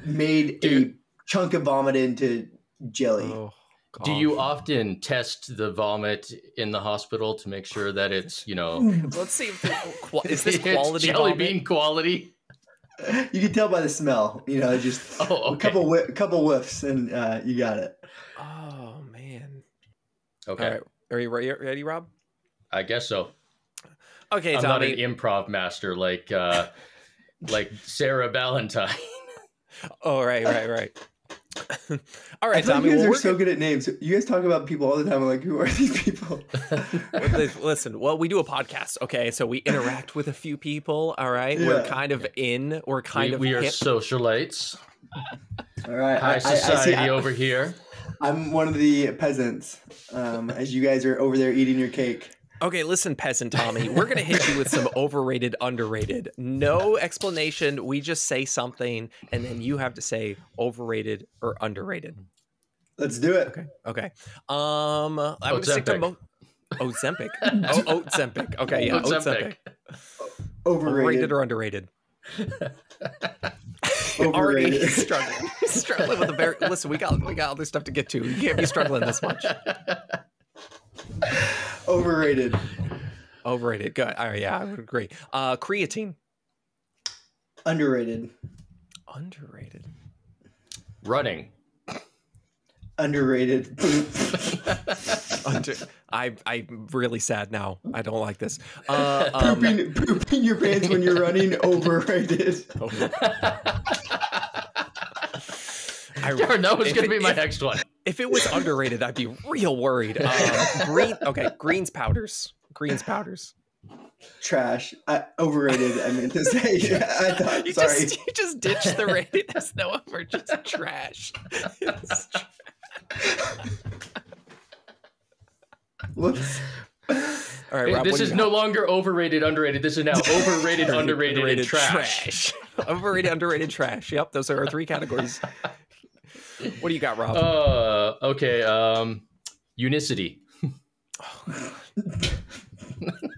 made a chunk of vomit into jelly. Oh, do you often test the vomit in the hospital to make sure that it's, let's see if is this quality jelly vomit? Bean quality? You can tell by the smell. Just a couple whiffs and you got it. Oh man. Okay. All right. Are you ready, Rob? I guess so. Okay, I'm Tommy. not an improv master like Sarah Ballantyne. Oh, right. All right, Tommy. You guys are so good at names. You guys talk about people all the time. I'm like, who are these people? Listen, we do a podcast, okay? So we interact with a few people, all right? Yeah. We're kind of in. We are socialites. All right. High society over here. I'm one of the peasants, as you guys are over there eating your cake. Okay, listen, peasant Tommy, we're going to hit you with some overrated, underrated. No explanation. We just say something, and then you have to say overrated or underrated. Let's do it. Okay. I'm going to stick to Zempic. Zempic. Okay, yeah, Zempic. Overrated or underrated? Overrated. Struggling with a very. Listen, we got other stuff to get to. You can't be struggling this much. Overrated. Good. All right, yeah, I would agree. Creatine. Underrated. Running. Underrated. I'm really sad now. I don't like this. Pooping your pants when you're running. Overrated. That was going to be my next one. If it was underrated, I'd be real worried. Greens powders. Trash. Overrated. I meant to say. You just ditched the rating. There's no effort. Just trash. It's trash. Whoops. All right, Rob, this is no longer overrated, underrated. This is now overrated, underrated, and trash. Overrated, underrated, trash. Yep, those are our three categories. What do you got, Rob? Okay. Unicity.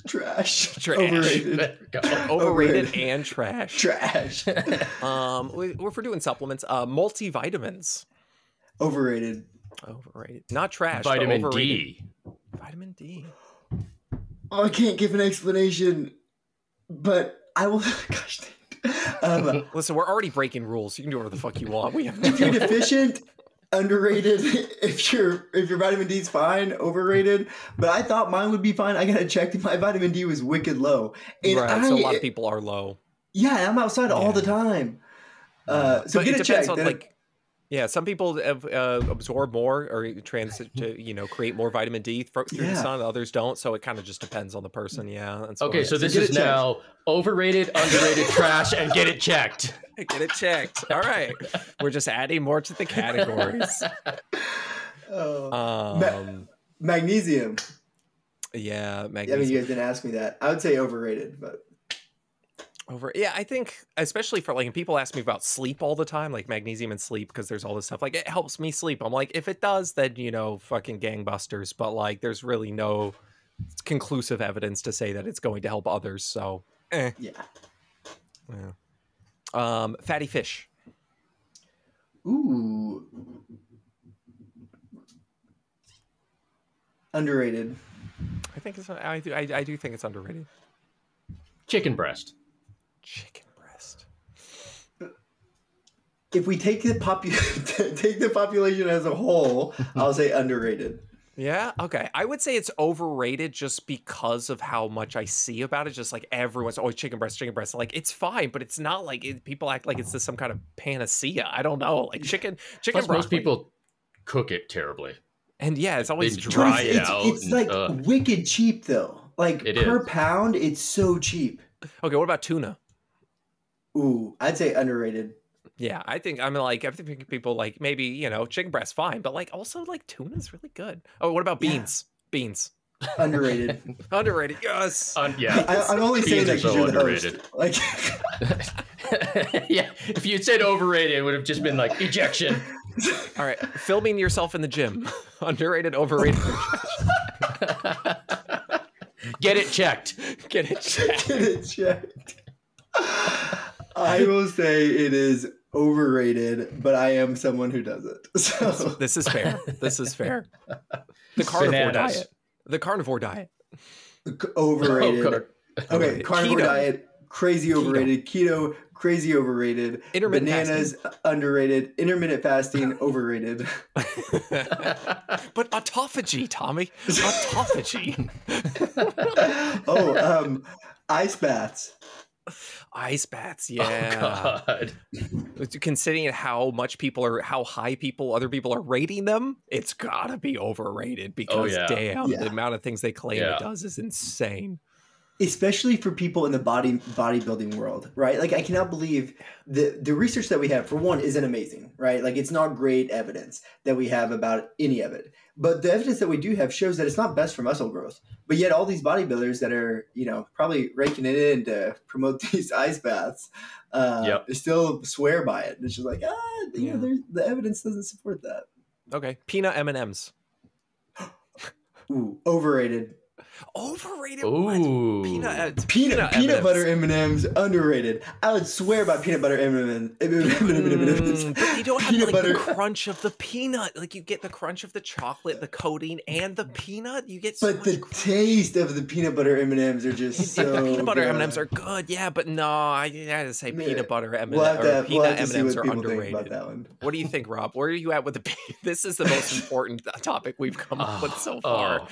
Trash. Overrated and trash. Trash. If we're doing supplements, multivitamins. Overrated. Not trash. Vitamin D. Vitamin D. Oh, I can't give an explanation, but I will. Gosh. Listen, we're already breaking rules. You can do whatever the fuck you want. If you're deficient, underrated. If your vitamin D is fine, overrated. But I thought mine would be fine. I got to check. My vitamin D was wicked low. And so a lot of people are low. Yeah, I'm outside all the time. So get it checked. Yeah, some people absorb more or create more vitamin D through the sun. Others don't, so it kind of just depends on the person. Yeah. Okay, so this is now overrated, underrated, trash, and get it checked. Get it checked. All right, we're just adding more to the categories. Magnesium. Yeah, magnesium. I mean, you guys didn't ask me that. I would say overrated, but. Yeah, I think especially for like people ask me about sleep all the time, like magnesium and sleep, because there's all this stuff like it helps me sleep. I'm like, if it does, then fucking gangbusters. But like, there's really no conclusive evidence to say that it's going to help others. So yeah. Fatty fish. Ooh. Underrated. I think it's. I do think it's underrated. Chicken breast. Chicken breast. If we take the population as a whole, I'll say underrated. Yeah. Okay. I would say it's overrated just because of how much I see about it. Just like everyone's always chicken breast. Like it's fine, but it's not like people act like it's just some kind of panacea. I don't know. Like chicken. Plus, most people cook it terribly. And yeah, it's always dry it out. It's like wicked cheap though. Like per pound, it's so cheap. Okay, what about tuna? Ooh, I'd say underrated. Yeah, I think people like maybe, chicken breast fine, but like also like tuna's really good. Oh, what about beans? Yeah. Beans. Underrated. Underrated. Yes. Yeah. I'm only saying that because you're underrated. Like yeah, if you said overrated, it would have just been like ejection. All right, filming yourself in the gym. Underrated, overrated. Get it checked. Get it checked. Get it checked. I will say it is overrated, but I am someone who does it. So this is fair. This is fair. The carnivore diet. The carnivore diet. Overrated. Oh, okay, carnivore diet, crazy overrated. Keto, crazy overrated. Intermittent Bananas, fasting. Underrated. Intermittent fasting, overrated. But autophagy, Tommy. Autophagy. Ice baths. Ice baths, yeah. Oh, God. Considering how high other people are rating them, it's gotta be overrated because the amount of things they claim it does is insane. Especially for people in the bodybuilding world, right? Like I cannot believe the research that we have, for one, isn't amazing, right? Like it's not great evidence that we have about any of it. But the evidence that we do have shows that it's not best for muscle growth. But yet all these bodybuilders that are, probably raking it in to promote these ice baths, still swear by it. It's just like, the evidence doesn't support that. Okay. Peanut M&Ms. Ooh, overrated. Overrated? Ooh. Peanut butter M&Ms, underrated. I would swear by peanut butter M&Ms. But you don't have the crunch of the peanut. Like you get the crunch of the chocolate, the coating, and the peanut. You get taste of the peanut butter M&Ms are just so peanut butter good. M&Ms are good, yeah, but no, I gotta say peanut butter M&Ms peanut M&Ms are underrated. What do you think, Rob? Where are you at with the? This is the most important topic we've come up with so far.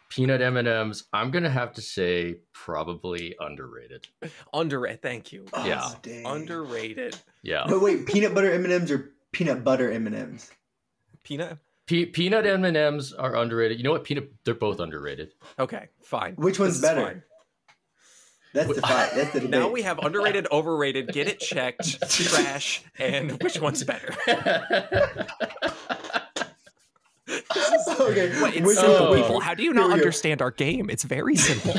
Peanut M&Ms, I'm going to have to say probably underrated. Underrated, thank you. Yeah. Dang. Underrated. Yeah. No, wait, peanut butter M&Ms or peanut butter M&Ms? Peanut? Peanut M&Ms are underrated. You know what? They're both underrated. Okay, fine. Which one's better? Fine. That's the fight. That's the debate. Now we have underrated, overrated, get it checked, trash, and which one's better? Okay. It's simple, people. How do you not understand our game? It's very simple.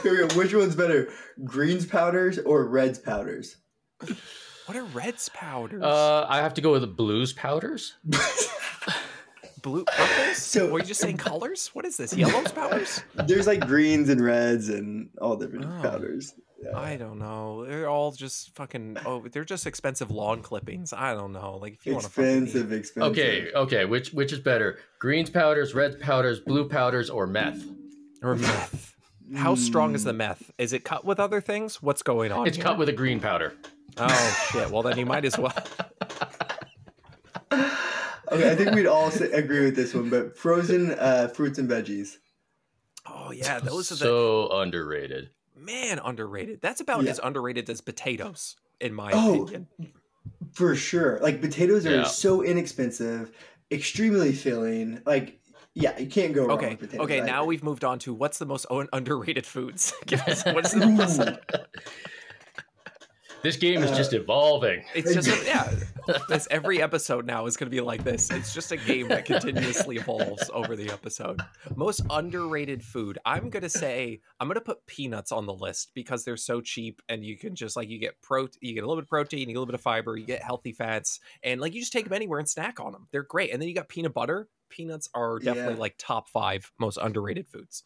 Here we go. Which one's better, greens powders or reds powders? What are reds powders? I have to go with the blues powders. Blue, purples? So, were you just saying colors? What is this? Yellows powders? There's like greens and reds and all different powders. Yeah. I don't know. They're all just fucking. They're just expensive lawn clippings. I don't know. Like if you want to expensive. Okay. Which is better? Greens powders, reds powders, blue powders, or meth? Or meth. How strong is the meth? Is it cut with other things? What's going on? It's cut with a green powder. Oh shit! Well then you might as well. Okay, I think we'd all agree with this one, but frozen fruits and veggies. Oh yeah, those are so underrated. Man, underrated. That's about as underrated as potatoes, in my opinion. For sure. Like potatoes are so inexpensive, extremely filling. Like, yeah, you can't go wrong with potatoes. Okay, now we've moved on to what's the most underrated foods. What's the most... This game is just evolving. It's just, this every episode now is going to be like this. It's just a game that continuously evolves over the episode. Most underrated food. I'm going to put peanuts on the list because they're so cheap and you can just like, you get a little bit of protein, you get a little bit of fiber, you get healthy fats, and like you just take them anywhere and snack on them. They're great. And then you got peanut butter. Peanuts are definitely like top 5 most underrated foods.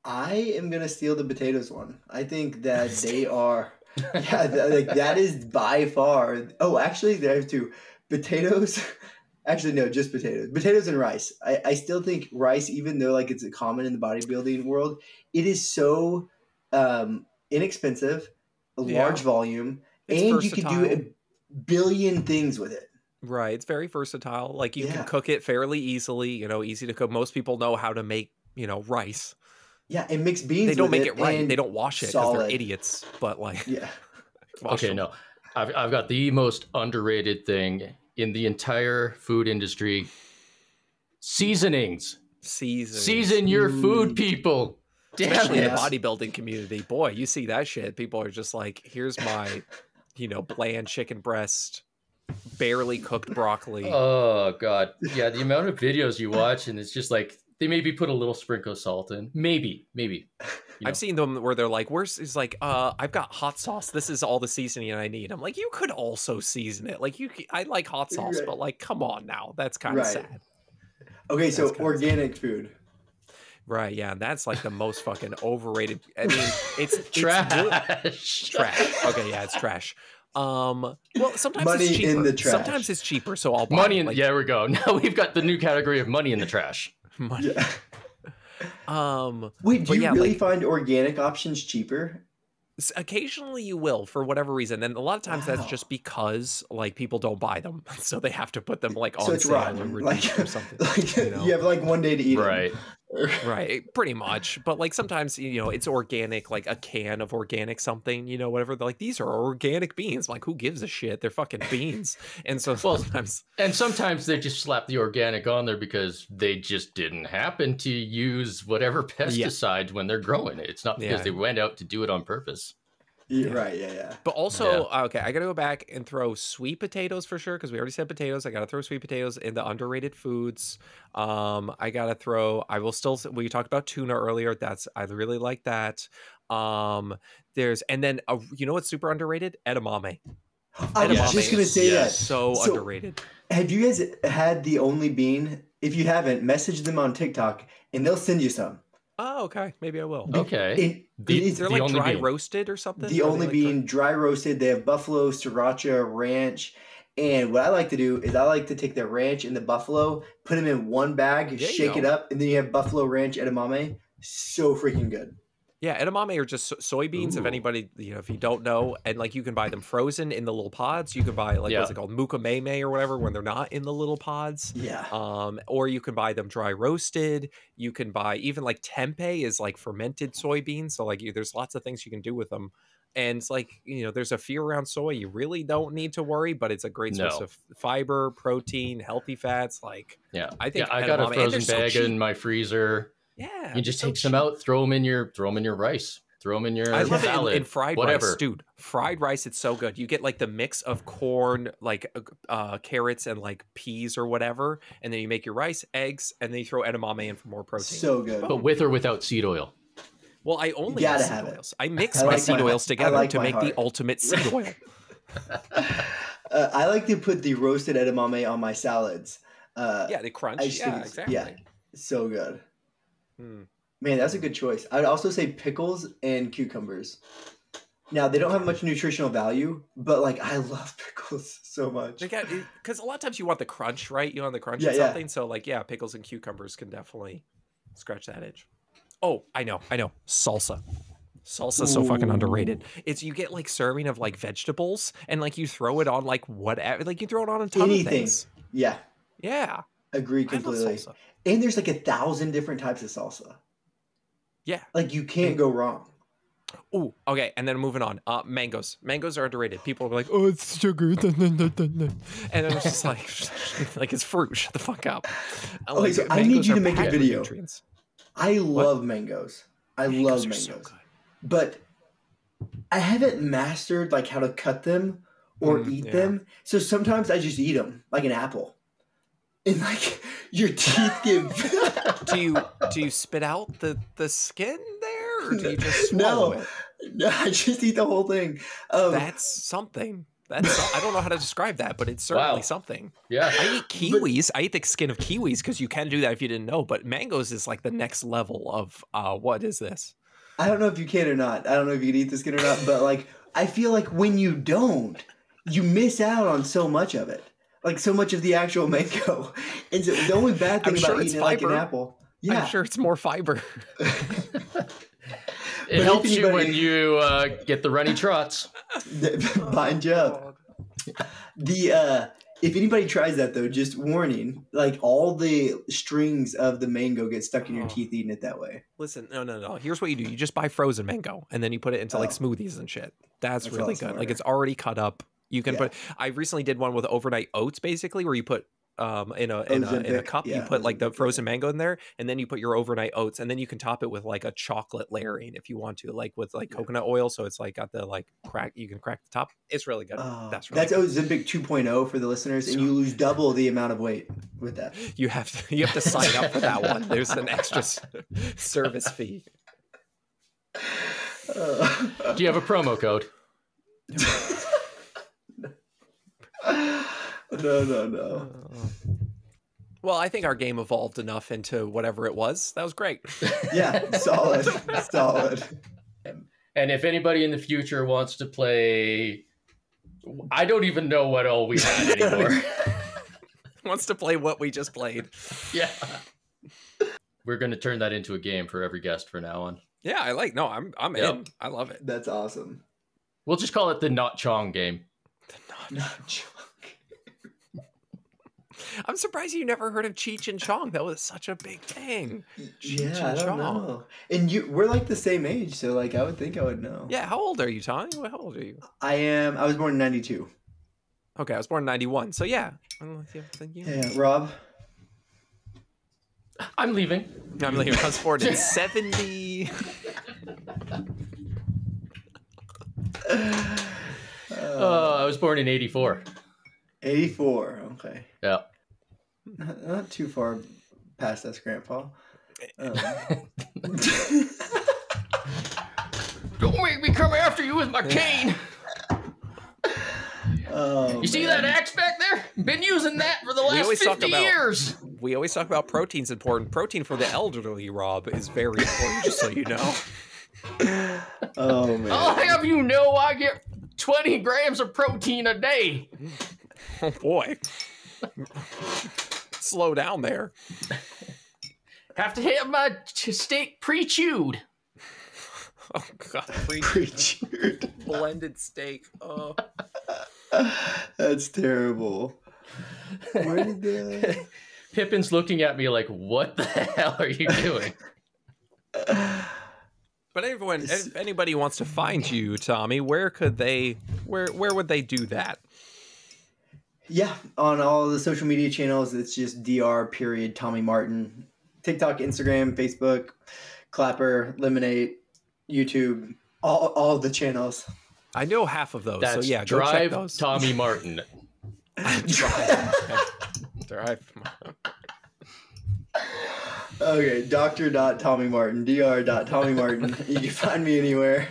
I am gonna steal the potatoes one. I think that they are, like that is by far. Oh, actually, there are 2 potatoes. Actually, no, just potatoes. Potatoes and rice. I still think rice, even though like it's common in the bodybuilding world, it is so inexpensive, a large volume, it's and versatile. You can do a billion things with it. Right, it's very versatile. Like you can cook it fairly easily. Easy to cook. Most people know how to make rice. Yeah, and mixed beans. They don't make it right. They don't wash it because they're idiots. But like, okay, no, I've got the most underrated thing in the entire food industry: seasonings. Season your food, people. Especially in the bodybuilding community. Boy, you see that shit. People are just like, here's my, bland chicken breast, barely cooked broccoli. Oh God, yeah. The amount of videos you watch, and it's just like. They maybe put a little sprinkle of salt in. Maybe. I've seen them where they're like, I've got hot sauce. This is all the seasoning I need. I'm like, you could also season it. Like I like hot sauce, but like, come on now. That's kind of sad. Okay, so organic food. Right, yeah. That's like the most fucking overrated. I mean, it's trash. Trash. Okay, yeah, it's trash. Well, sometimes money it's cheaper. In the trash. Sometimes it's cheaper, so I'll buy money. There we go. Now we've got the new category of money in the trash. Money. Yeah. Wait, do you really find organic options cheaper? Occasionally you will, for whatever reason, and a lot of times that's just because like people don't buy them, so they have to put them like on sale or reduced or something. You have like one day to eat right. Right, pretty much. But like sometimes it's organic, like a can of organic something, whatever. They're like, these are organic beans. I'm like, who gives a shit? They're fucking beans. And so sometimes they just slap the organic on there because they just didn't happen to use whatever pesticides when they're growing it. It's not because they went out to do it on purpose. Right, yeah. But also, okay, I gotta go back and throw sweet potatoes for sure, because we already said potatoes. I gotta throw sweet potatoes in the underrated foods. We talked about tuna earlier. I really like that. And then what's super underrated? Edamame. I was just gonna say that. So underrated. Have you guys had the only bean? If you haven't, message them on TikTok and they'll send you some. Oh, okay. Maybe I will. Okay. They're like dry roasted or something? The only bean, dry roasted. They have buffalo, sriracha, ranch. And what I like to do is I like to take the ranch and the buffalo, put them in one bag, shake it up, and then you have buffalo ranch edamame. So freaking good. Yeah, edamame are just soybeans. Ooh. If anybody, if you don't know, and like you can buy them frozen in the little pods. You can buy what's it called, mukameme or whatever, when they're not in the little pods. Yeah. Or you can buy them dry roasted. You can buy even like tempeh is like fermented soybeans. So like there's lots of things you can do with them. And it's like, there's a fear around soy. You really don't need to worry, but it's a great source of fiber, protein, healthy fats. Like, I think I got a frozen bag in my freezer. Yeah, you just take some out, throw them in your rice, throw them in your salad, in fried rice, dude. Fried rice, it's so good. You get like the mix of corn, like carrots and like peas or whatever, and then you make your rice, eggs, and then you throw edamame in for more protein. So good, but with or without seed oil. Well, I only have seed oils. I mix my seed oils together to make the ultimate seed oil. I like to put the roasted edamame on my salads. They crunch. Exactly. Yeah, so good. Man, that's a good choice. I'd also say pickles and cucumbers. Now, they don't have much nutritional value, but like I love pickles so much. Because a lot of times you want the crunch, right? You want the crunch of something. So like, pickles and cucumbers can definitely scratch that itch. Oh, I know. Salsa. Salsa's so fucking underrated. You get like serving of like vegetables and like you throw it on like whatever. Like you throw it on a ton of things. Yeah. Yeah. Agree completely. And there's like 1,000 different types of salsa. Yeah. Like you can't go wrong. Ooh, okay, and then moving on. Mangoes. Mangoes are underrated. People are like, oh, it's sugar. And then it's just like it's fruit. Shut the fuck up. Okay, so I need you to make a video. I love mangoes. I love mangoes. So but I haven't mastered like how to cut them or eat them. So sometimes I just eat them like an apple. And like your teeth get do you spit out the skin there, or do you just swallow it? No, I just eat the whole thing. That's something. I don't know how to describe that, but it's certainly something. Yeah. I eat kiwis. I eat the skin of kiwis because you can do that if you didn't know. But mangoes is like the next level of what is this? I don't know if you can or not. I don't know if you can eat the skin or not. But like, I feel like when you don't, you miss out on so much of it. Like so much of the actual mango. And so the only bad thing about eating it like an apple. Yeah. I'm sure it's more fiber. It helps you when you get the runny trots. Bind you up. If anybody tries that though, just warning, like all the strings of the mango get stuck in your teeth eating it that way. Listen, no. Here's what you do. You just buy frozen mango and then you put it into like smoothies and shit. That's really good. Smarter. Like it's already cut up. You can put. I recently did one with overnight oats, basically, where you put in a cup, you put like the frozen mango in there, and then you put your overnight oats, and then you can top it with like a chocolate layering if you want to, like with like coconut oil, so it's like got the like crack. You can crack the top. It's really good. That's good. Zempic 2.0 for the listeners, and you lose double the amount of weight with that. You have to sign up for that one. There's an extra service fee. Do you have a promo code? No. Well, I think our game evolved enough into whatever it was. That was great. Yeah, solid. And if anybody in the future wants to play, I don't even know what all we had anymore. Wants to play what we just played. Yeah. We're going to turn that into a game for every guest from now on. Yeah, I'm in. I love it. That's awesome. We'll just call it the Not Chong game. The Not Chong. I'm surprised you never heard of Cheech and Chong. That was such a big thing. I don't know. And we're like the same age, so like I would think I would know. Yeah, how old are you, Tommy? How old are you? I was born in 92. Okay, I was born in 91. So yeah. Yeah, Rob. I'm leaving. I was born in 70. I was born in 84. 84, okay. Yeah. Not too far past us, Grandpa. Don't make me come after you with my cane. You see that axe back there? Been using that for the last 50 years. We always talk about protein's important. Protein for the elderly, Rob, is very important, just so you know. Oh, man. I'll have you know I get 20 grams of protein a day. Oh, boy. Slow down there. Have to have my steak pre-chewed. Oh, God. Pre-chewed. Blended steak. Oh. That's terrible. Where did the... Pippin's looking at me like, what the hell are you doing? But if anybody wants to find you, Tommy, where would they do that? Yeah, on all the social media channels, it's just Dr. Tommy Martin. TikTok, Instagram, Facebook, Clapper, Lemonade, YouTube, all the channels. I know half of those. That's so yeah, go check those. Tommy Martin. Drive. Okay, Dr. Tommy Martin, Dr. Tommy Martin. You can find me anywhere.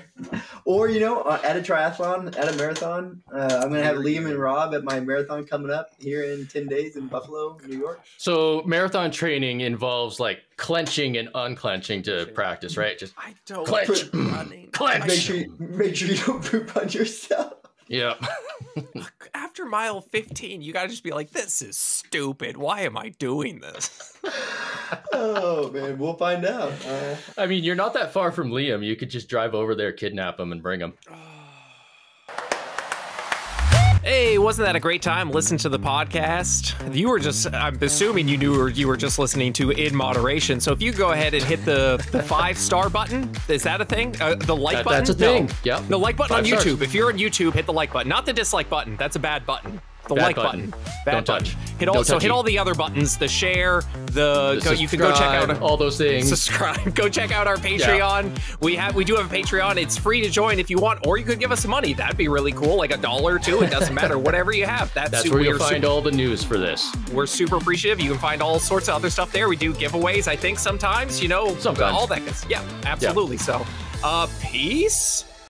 Or, at a triathlon, at a marathon. I'm going to have Liam and Rob at my marathon coming up here in 10 days in Buffalo, New York. So marathon training involves like clenching and unclenching to practice, right? Just I don't clench, running. Clench. Make sure you don't poop on yourself. Yeah. After mile 15, you got to just be like, this is stupid. Why am I doing this? Oh, man. We'll find out. I mean, you're not that far from Liam. You could just drive over there, kidnap him, and bring him. Hey, wasn't that a great time listening to the podcast? You were just, I'm assuming you knew you were just listening to in moderation. So if you go ahead and hit the 5-star button, is that a thing? The like button? That's a thing. No. Yeah. The like button 5 on YouTube. stars. If you're on YouTube, hit the like button, not the dislike button. That's a bad button. The like button. Bad button. Hit all the other buttons, the share, you can go check out all those things. Subscribe. Go check out our Patreon. Yeah. We do have a Patreon. It's free to join if you want, or you could give us some money. That'd be really cool, like $1 or $2. It doesn't matter. Whatever you have. That's where you'll find all the news for this. We're super appreciative. You can find all sorts of other stuff there. We do giveaways, I think, sometimes, Sometimes. all that. Yeah, absolutely. Yeah. So, peace.